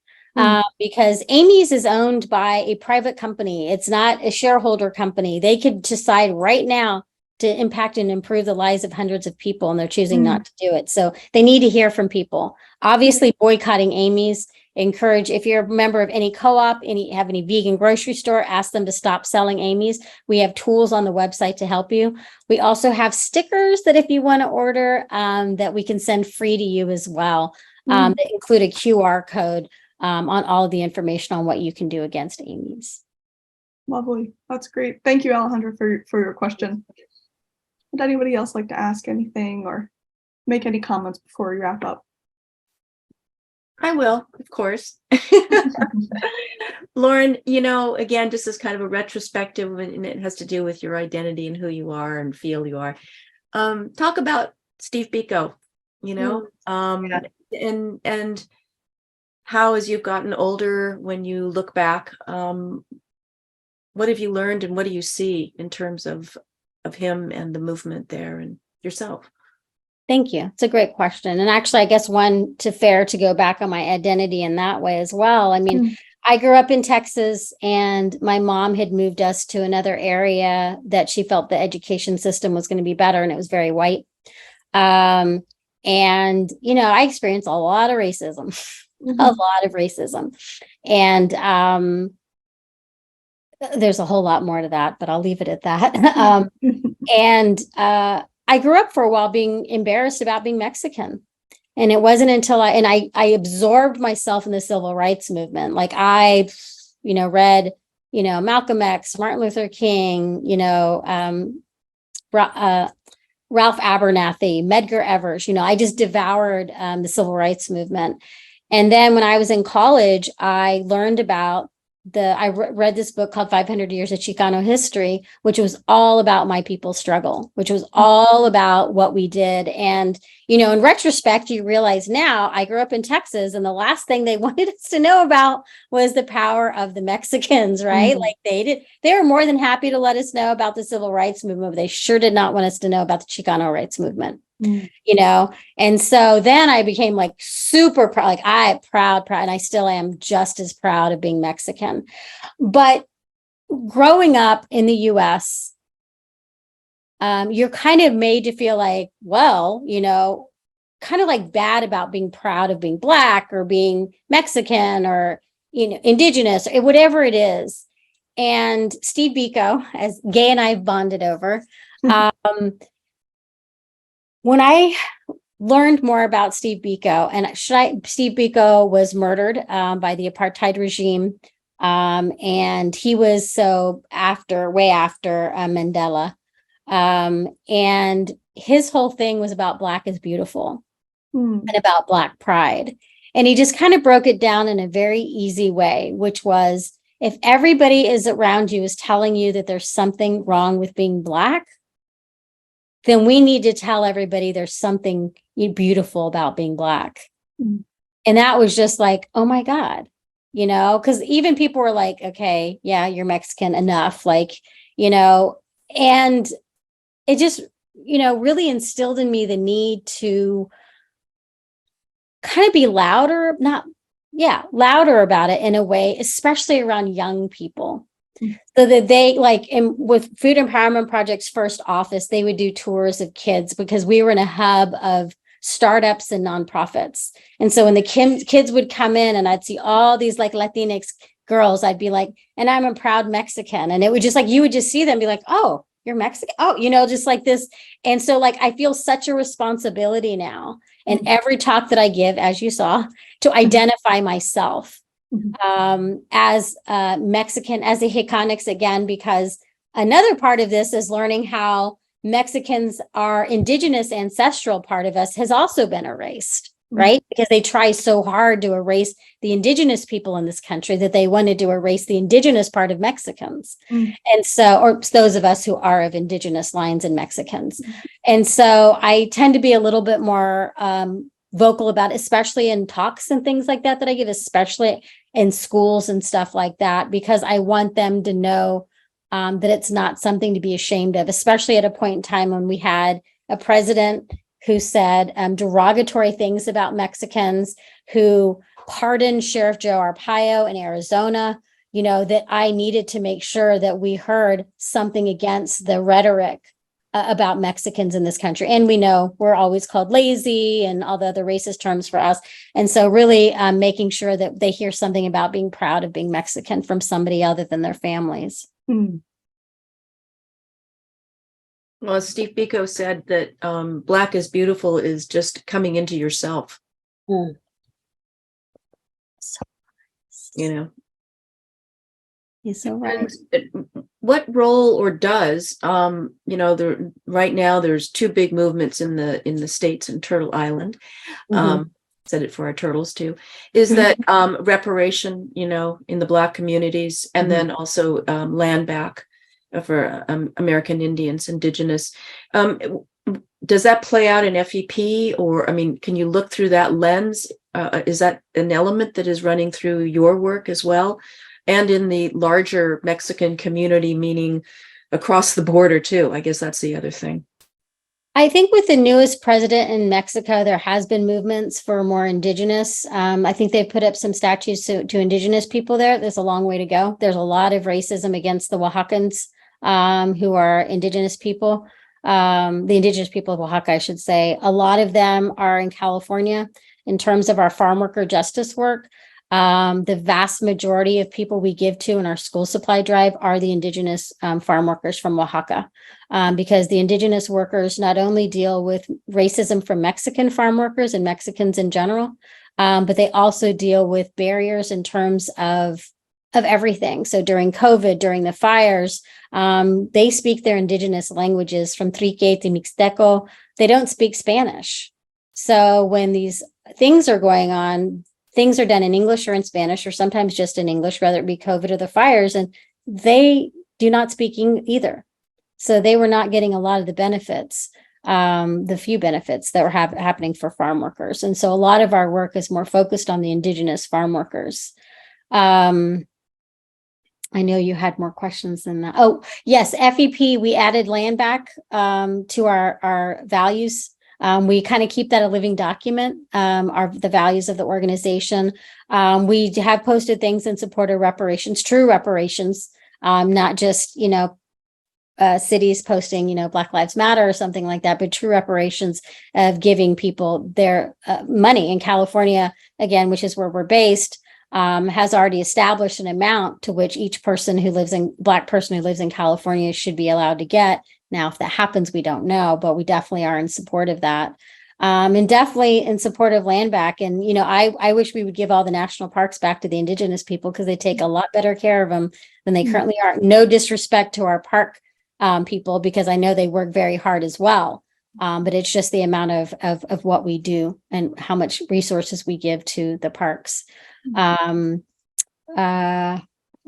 because Amy's is owned by a private company. It's not a shareholder company. They could decide right now to impact and improve the lives of hundreds of people, and they're choosing not to do it. So they need to hear from people. Obviously, boycotting Amy's. Encourage, if you're a member of any co-op, have any vegan grocery store, ask them to stop selling Amy's. We have tools on the website to help you. We also have stickers that if you want to order, that we can send free to you as well, that include a QR code on all of the information on what you can do against Amy's. Lovely. That's great. Thank you, Alejandra, for your question. Would anybody else like to ask anything or make any comments before we wrap up? I will, of course. Lauren, again, just as kind of a retrospective, and it has to do with your identity and who you are and feel you are. Talk about Steve Biko, and how, as you've gotten older, when you look back, what have you learned and what do you see in terms of him and the movement there and yourself? Thank you. It's a great question. And actually, I guess to go back on my identity in that way as well. I mean, I grew up in Texas, and my mom had moved us to another area that she felt the education system was going to be better, and it was very white. And, I experienced a lot of racism, And there's a whole lot more to that, but I'll leave it at that. I grew up for a while being embarrassed about being Mexican. And it wasn't until I absorbed myself in the civil rights movement. Like I, read, Malcolm X, Martin Luther King, Ralph Abernathy, Medgar Evers, I just devoured the civil rights movement. And then when I was in college, I learned about read this book called 500 Years of Chicano History, which was all about my people's struggle, which was all about what we did. And, in retrospect, you realize now I grew up in Texas, and the last thing they wanted us to know about was the power of the Mexicans, right? Like they were more than happy to let us know about the civil rights movement, but they sure did not want us to know about the Chicano rights movement. And so then I became like super proud, like proud, and I still am just as proud of being Mexican. But growing up in the US, you're kind of made to feel like, well, kind of like bad about being proud of being Black or being Mexican or, indigenous or whatever it is. And Steve Biko, as Gay and I have bonded over, when I learned more about Steve Biko, and Steve Biko was murdered by the apartheid regime, and he was way after Mandela, and his whole thing was about Black is beautiful and about Black pride, and he just kind of broke it down in a very easy way, which was if everybody is around you is telling you that there's something wrong with being Black, then we need to tell everybody there's something beautiful about being Black. And that was just like, oh my God, because even people were like, okay, yeah, you're Mexican enough. Like, and it just, really instilled in me the need to kind of be louder about it in a way, especially around young people. So that they with Food Empowerment Project's first office, they would do tours of kids because we were in a hub of startups and nonprofits. And so when the kids would come in and I'd see all these like Latinx girls, I'd be like, and I'm a proud Mexican. And it would just like, you would just see them be like, oh, you're Mexican. Oh, just like this. And so like, I feel such a responsibility now in every talk that I give, as you saw, to identify myself as a Mexican, as a Hispanics again, because another part of this is learning how Mexicans, our indigenous ancestral part of us has also been erased, right? Because they try so hard to erase the indigenous people in this country that they wanted to erase the indigenous part of Mexicans. And so, or those of us who are of indigenous lines and Mexicans. And so I tend to be a little bit more vocal about, especially in talks and things like that I give, especially in schools and stuff like that, because I want them to know that it's not something to be ashamed of, especially at a point in time when we had a president who said derogatory things about Mexicans, who pardoned Sheriff Joe Arpaio in Arizona, that I needed to make sure that we heard something against the rhetoric about Mexicans in this country. And we know we're always called lazy and all the other racist terms for us. And so really making sure that they hear something about being proud of being Mexican from somebody other than their families. Well, Steve Biko said that Black is beautiful is just coming into yourself. So He's so right. And what role or does right now there's two big movements in the States and Turtle Island. Said it for our turtles too, is that reparation, in the Black communities, and then also land back for American Indians, Indigenous. Does that play out in F.E.P. or, can you look through that lens? Is that an element that is running through your work as well? And in the larger Mexican community, meaning across the border too? I guess that's the other thing. I think with the newest president in Mexico, there has been movements for more indigenous. I think they've put up some statues to indigenous people there. There's a long way to go. There's a lot of racism against the Oaxacans who are indigenous people. The indigenous people of Oaxaca, I should say. A lot of them are in California in terms of our farm worker justice work. The vast majority of people we give to in our school supply drive are the indigenous farm workers from Oaxaca, because the indigenous workers not only deal with racism from Mexican farm workers and Mexicans in general, but they also deal with barriers in terms of everything. So during COVID, during the fires, they speak their indigenous languages from Trique to Mixteco. They don't speak Spanish. So when these things are going on, things are done in English or in Spanish, or sometimes just in English, whether it be COVID or the fires, and they do not speak either. So they were not getting a lot of the benefits, the few benefits that were happening for farm workers. And so a lot of our work is more focused on the indigenous farm workers. I know you had more questions than that. Oh, yes, FEP, we added land back to our values. We kind of keep that a living document, the values of the organization. We have posted things in support of reparations, true reparations, not just, cities posting, Black Lives Matter or something like that, but true reparations of giving people their money. In California, again, which is where we're based, has already established an amount to which each Black person who lives in California should be allowed to get. Now, if that happens, we don't know, but we definitely are in support of that. And definitely in support of land back. And, I wish we would give all the national parks back to the indigenous people, because they take a lot better care of them than they currently are. No disrespect to our park people, because I know they work very hard as well. But it's just the amount of what we do and how much resources we give to the parks.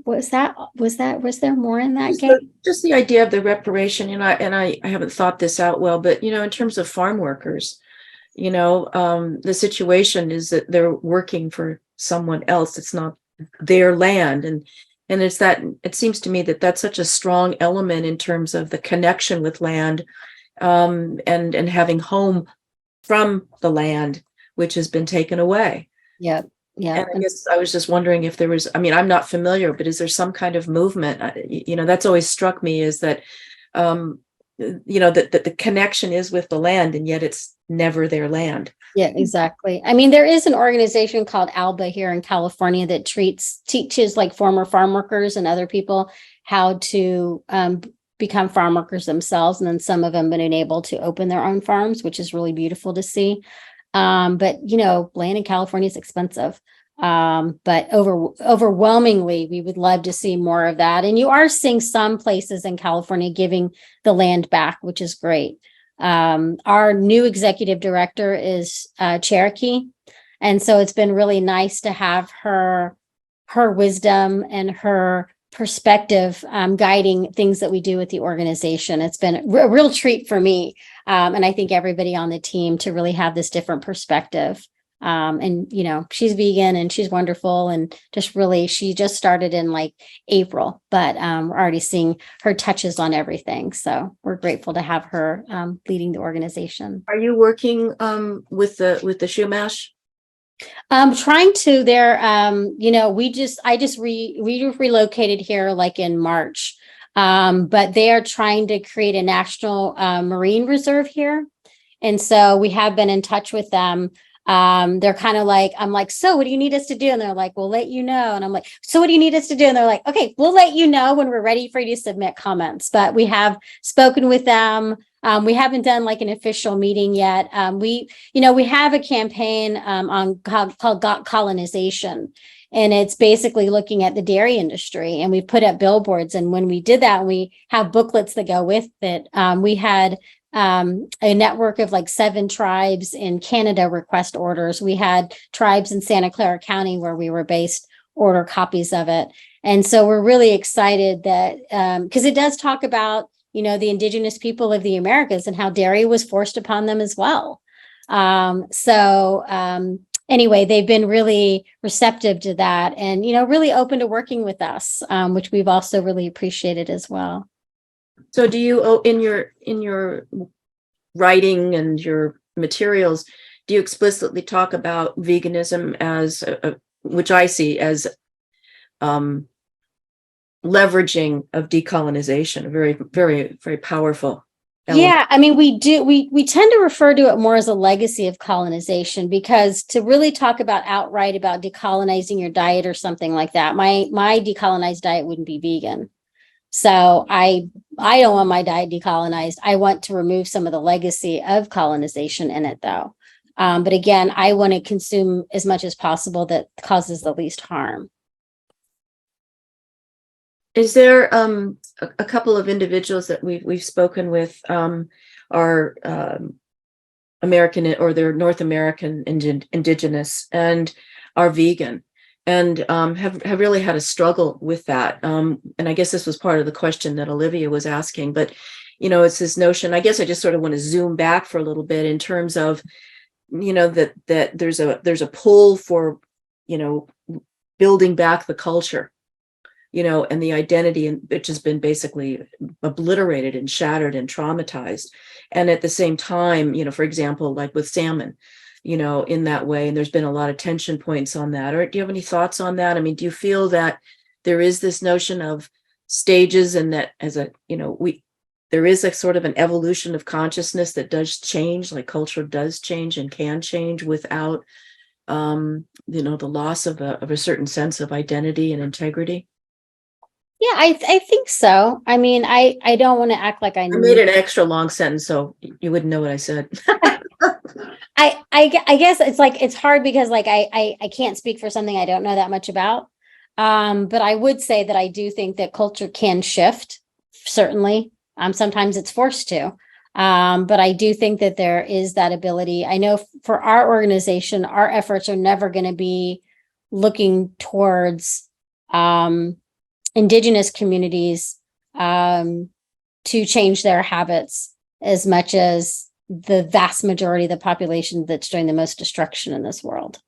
Was there more in that game? Just the idea of the reparation, I haven't thought this out well, but in terms of farm workers, the situation is that they're working for someone else. It's not their land, and it's that, it seems to me that that's such a strong element in terms of the connection with land, and having home from the land which has been taken away. Yeah. And I guess I was just wondering if there was, I'm not familiar, but is there some kind of movement? That's always struck me, is that, that the connection is with the land, and yet it's never their land. Yeah, exactly. There is an organization called ALBA here in California that teaches like former farm workers and other people how to become farm workers themselves. And then some of them have been able to open their own farms, which is really beautiful to see. But land in California is expensive. But overwhelmingly, we would love to see more of that. And you are seeing some places in California giving the land back, which is great. Our new executive director is Cherokee. And so it's been really nice to have her wisdom and her perspective guiding things that we do with the organization. It's been a real treat for me. And I think everybody on the team to really have this different perspective. And she's vegan and she's wonderful, and she just started in like April, but we're already seeing her touches on everything. So we're grateful to have her leading the organization. Are you working with the Shumash? Trying to. We relocated here like in March. But they are trying to create a national marine reserve here. And so we have been in touch with them. They're kind of like, I'm like, so what do you need us to do? And they're like, we'll let you know. And I'm like, so what do you need us to do? And they're like, okay, we'll let you know when we're ready for you to submit comments. But we have spoken with them. We haven't done like an official meeting yet. We have a campaign called Got Colonization. And it's basically looking at the dairy industry. And we put up billboards. And when we did that, we have booklets that go with it. We had a network of like 7 tribes in Canada request orders. We had tribes in Santa Clara County, where we were based, order copies of it. And so we're really excited that because it does talk about, the indigenous people of the Americas and how dairy was forced upon them as well. Anyway, they've been really receptive to that and, really open to working with us, which we've also really appreciated as well. So do you, in your writing and your materials, do you explicitly talk about veganism as, which I see as leveraging of decolonization, a very, very, very powerful element? Yeah, we do. We tend to refer to it more as a legacy of colonization, because to really talk about outright about decolonizing your diet or something like that, my decolonized diet wouldn't be vegan. So I don't want my diet decolonized. I want to remove some of the legacy of colonization in it, though. But again, I want to consume as much as possible that causes the least harm. Is there a couple of individuals that we've spoken with are American, or they're North American indigenous, and are vegan and have really had a struggle with that. And I guess this was part of the question that Olivia was asking, but it's this notion. I guess I just sort of want to zoom back for a little bit in terms of, that there's a pull for, building back the culture, and the identity, which has been basically obliterated and shattered and traumatized. And at the same time, for example, like with salmon, in that way, and there's been a lot of tension points on that. Or do you have any thoughts on that? I mean, do you feel that there is this notion of stages, and that as there is a sort of an evolution of consciousness that does change, like culture does change and can change without, the loss of a certain sense of identity and integrity? Yeah, I think so. I mean, I don't want to act like I made an extra long sentence so you wouldn't know what I said. I guess it's like, it's hard because like I can't speak for something I don't know that much about. But I would say that I do think that culture can shift, certainly. Sometimes it's forced to. But I do think that there is that ability. I know for our organization, our efforts are never going to be looking towards Indigenous communities to change their habits as much as the vast majority of the population that's doing the most destruction in this world.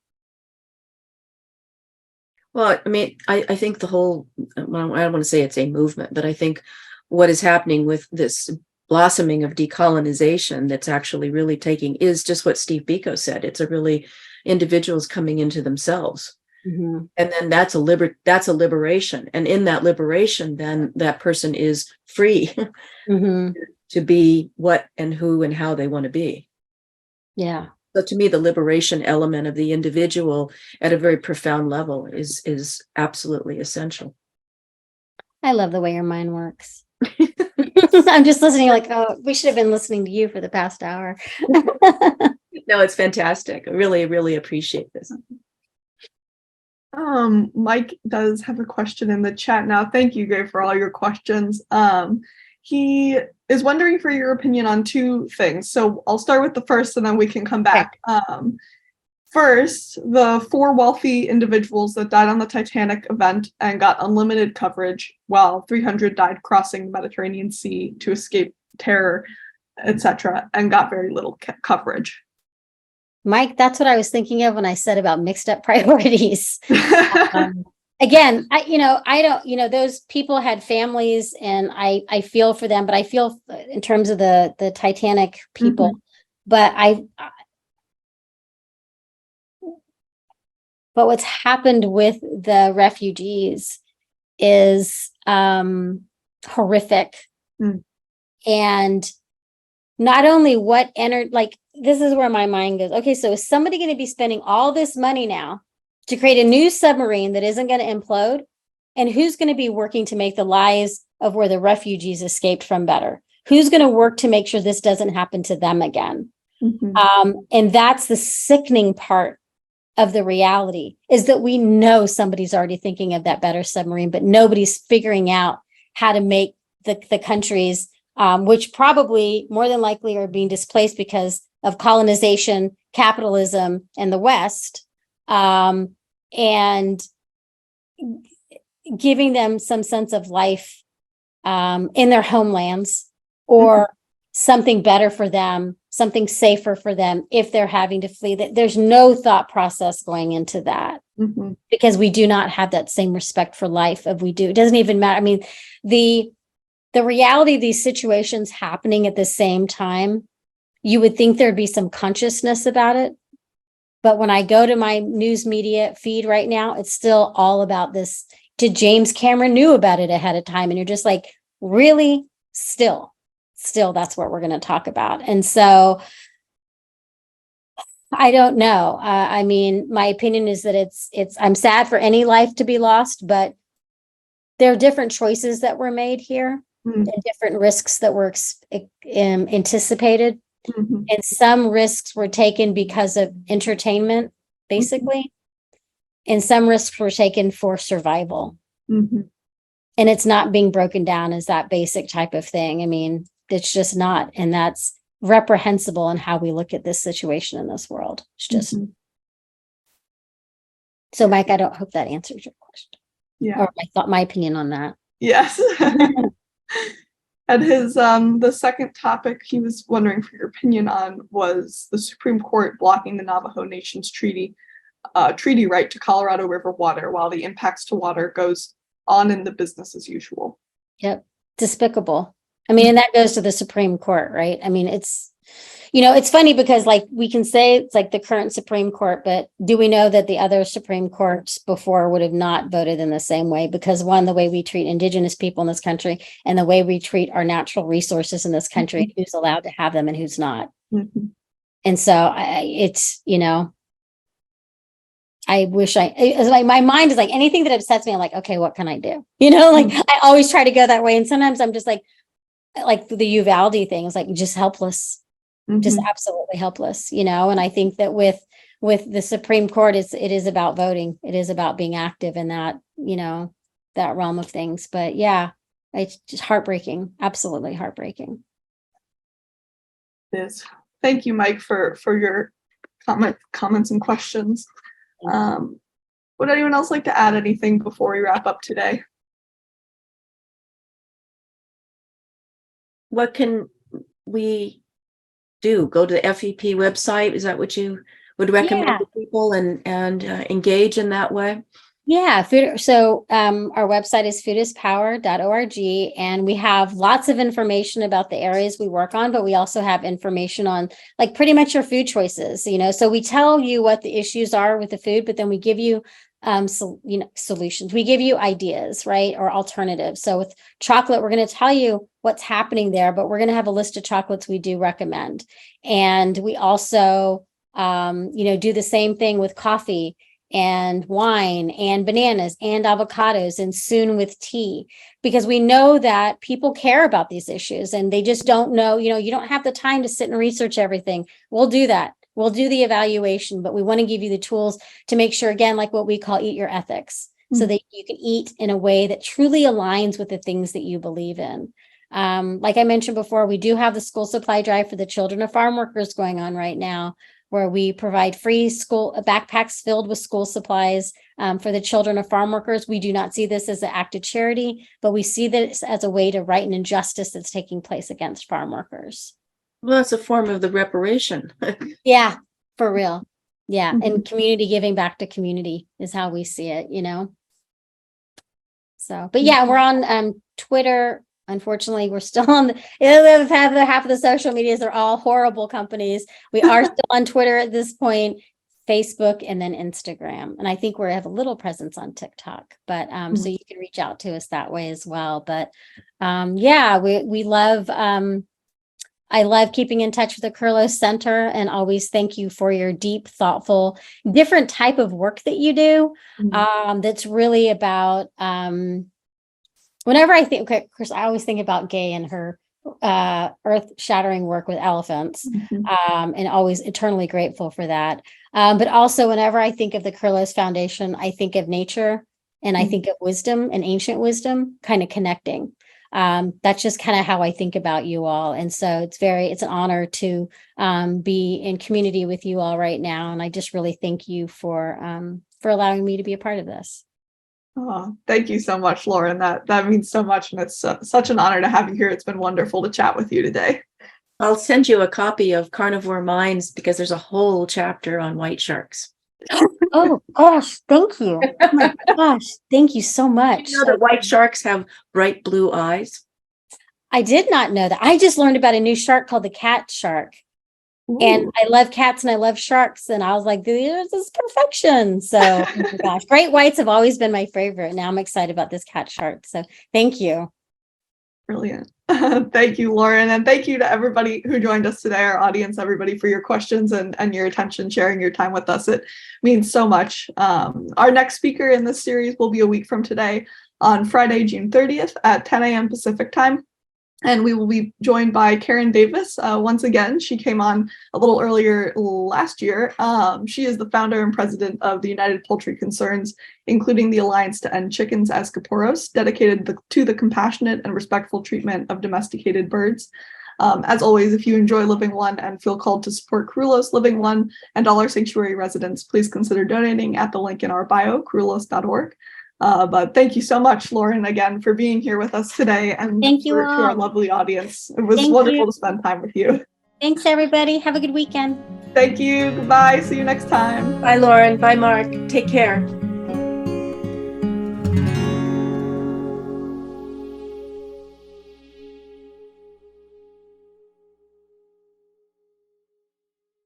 Well, I mean, I think the whole, I don't want to say it's a movement, but I think what is happening with this blossoming of decolonization that's actually really taking is just what Steve Biko said. It's a really individuals coming into themselves. Mm-hmm. And then that's a liberation. And in that liberation, then that person is free mm-hmm. to be what and who and how they want to be. Yeah. So to me, the liberation element of the individual at a very profound level is absolutely essential. I love the way your mind works. I'm just listening like, oh, we should have been listening to you for the past hour. No, it's fantastic. I really, really appreciate this. Mike does have a question in the chat now. Thank you, Gay, for all your questions. He is wondering for your opinion on two things. So I'll start with the first and then we can come back. Okay. First, the 4 wealthy individuals that died on the Titanic event and got unlimited coverage, while 300 died crossing the Mediterranean Sea to escape terror, etc., and got very little coverage. Mike, that's what I was thinking of when I said about mixed up priorities. Again, I don't, those people had families and I feel for them, but I feel in terms of the Titanic people, mm-hmm. But what's happened with the refugees is horrific. Mm. And not only what entered, like, this is where my mind goes. Okay, so is somebody going to be spending all this money now to create a new submarine that isn't going to implode? And who's going to be working to make the lives of where the refugees escaped from better? Who's going to work to make sure this doesn't happen to them again? Mm-hmm. And that's the sickening part of the reality, is that we know somebody's already thinking of that better submarine, but nobody's figuring out how to make the countries, which probably more than likely are being displaced because of colonization, capitalism, and the West, and giving them some sense of life in their homelands, or mm-hmm. something better for them, something safer for them if they're having to flee. That there's no thought process going into that, mm-hmm. because we do not have that same respect for life as we do. It doesn't even matter. I mean, the reality of these situations happening at the same time, you would think there'd be some consciousness about it. But when I go to my news media feed right now, it's still all about this. Did James Cameron knew about it ahead of time? And you're just like, really? Still, that's what we're going to talk about. And so I don't know. I mean, my opinion is that it's, I'm sad for any life to be lost, but there are different choices that were made here, and different risks that were anticipated. Mm-hmm. And some risks were taken because of entertainment, basically. Mm-hmm. And some risks were taken for survival. Mm-hmm. And it's not being broken down as that basic type of thing. I mean, it's just not. And that's reprehensible in how we look at this situation in this world. It's just. Mm-hmm. So, Mike, I don't hope that answers your question Yeah. or my opinion on that. Yes. And his the second topic he was wondering for your opinion on was the Supreme Court blocking the Navajo Nation's treaty right to Colorado River water while the impacts to water goes on in the business as usual. Yep. Despicable. I mean, and that goes to the Supreme Court, right? I mean, it's, it's funny because like we can say it's like the current Supreme Court, but do we know that the other Supreme Courts before would have not voted in the same way? Because one, the way we treat Indigenous people in this country and the way we treat our natural resources in this country, who's allowed to have them and who's not. Mm-hmm. And so it's, I wish it's like my mind is like anything that upsets me. I'm like, okay, what can I do? I always try to go that way. And sometimes I'm just like the Uvalde thing is like just helpless, just absolutely helpless, and I think that with the Supreme Court, it is about voting. It is about being active in that, that realm of things. But yeah, it's just heartbreaking. Absolutely heartbreaking. It is. Thank you, Mike, for your comments and questions. Would anyone else like to add anything before we wrap up today? What can we do? Go to the F.E.P website? Is that what you would recommend to people and engage in that way? Yeah. So our website is foodispower.org, and we have lots of information about the areas we work on, but we also have information on like pretty much your food choices, so we tell you what the issues are with the food, but then we give you solutions. We give you ideas, right? Or alternatives. So with chocolate, we're going to tell you what's happening there, but we're going to have a list of chocolates we do recommend. And we also, do the same thing with coffee and wine and bananas and avocados and soon with tea, because we know that people care about these issues and they just don't know, you don't have the time to sit and research everything. We'll do that. We'll do the evaluation, but we want to give you the tools to make sure, again, like what we call eat your ethics, so that you can eat in a way that truly aligns with the things that you believe in. Like I mentioned before, we do have the school supply drive for the children of farm workers going on right now, where we provide free school backpacks filled with school supplies for the children of farm workers. We do not see this as an act of charity, but we see this as a way to right an injustice that's taking place against farm workers. Well, it's a form of the reparation. Yeah, for real. Yeah. And community giving back to community is how we see it, So, but yeah, we're on Twitter. Unfortunately, we're still on half of the social medias are all horrible companies. We are still on Twitter at this point, Facebook, and then Instagram. And I think we have a little presence on TikTok, but so you can reach out to us that way as well. But yeah, we love I love keeping in touch with the Curlos Center, and always thank you for your deep, thoughtful, different type of work that you do. That's really about whenever I think, okay, of course, I always think about Gay and her earth-shattering work with elephants, and always eternally grateful for that. But also, whenever I think of the Curlos Foundation, I think of nature, and I think of wisdom and ancient wisdom kind of connecting. That's just kind of how I think about you all. And so it's an honor to be in community with you all right now. And I just really thank you for allowing me to be a part of this. Oh, thank you so much, Lauren. That means so much. And it's such an honor to have you here. It's been wonderful to chat with you today. I'll send you a copy of Carnivore Minds, because there's a whole chapter on white sharks. Oh gosh, thank you. Oh my gosh, thank you so much. You know that white sharks have bright blue eyes? I did not know that. I just learned about a new shark called the cat shark. Ooh. And I love cats and I love sharks. And I was like, this is perfection. So, oh my gosh, great whites have always been my favorite. Now I'm excited about this cat shark. So thank you. Brilliant. Thank you, Lauren. And thank you to everybody who joined us today, our audience, everybody, for your questions and your attention, sharing your time with us. It means so much. Our next speaker in this series will be a week from today on Friday, June 30th at 10 a.m. Pacific time. And we will be joined by Karen Davis. Once again, she came on a little earlier last year. She is the founder and president of the United Poultry Concerns, including the Alliance to End Chickens as Caporos, dedicated to the compassionate and respectful treatment of domesticated birds. As always, if you enjoy Living One and feel called to support Crulos, Living One, and Dollar Sanctuary residents, please consider donating at the link in our bio, crulos.org. But thank you so much, Lauren, again, for being here with us today, and Thank you to our all. lovely audience. It was Thank wonderful you. to spend time with you. Thanks, everybody. Have a good weekend. Thank you. Goodbye. See you next time. Bye, Lauren. Bye, Mark. Take care.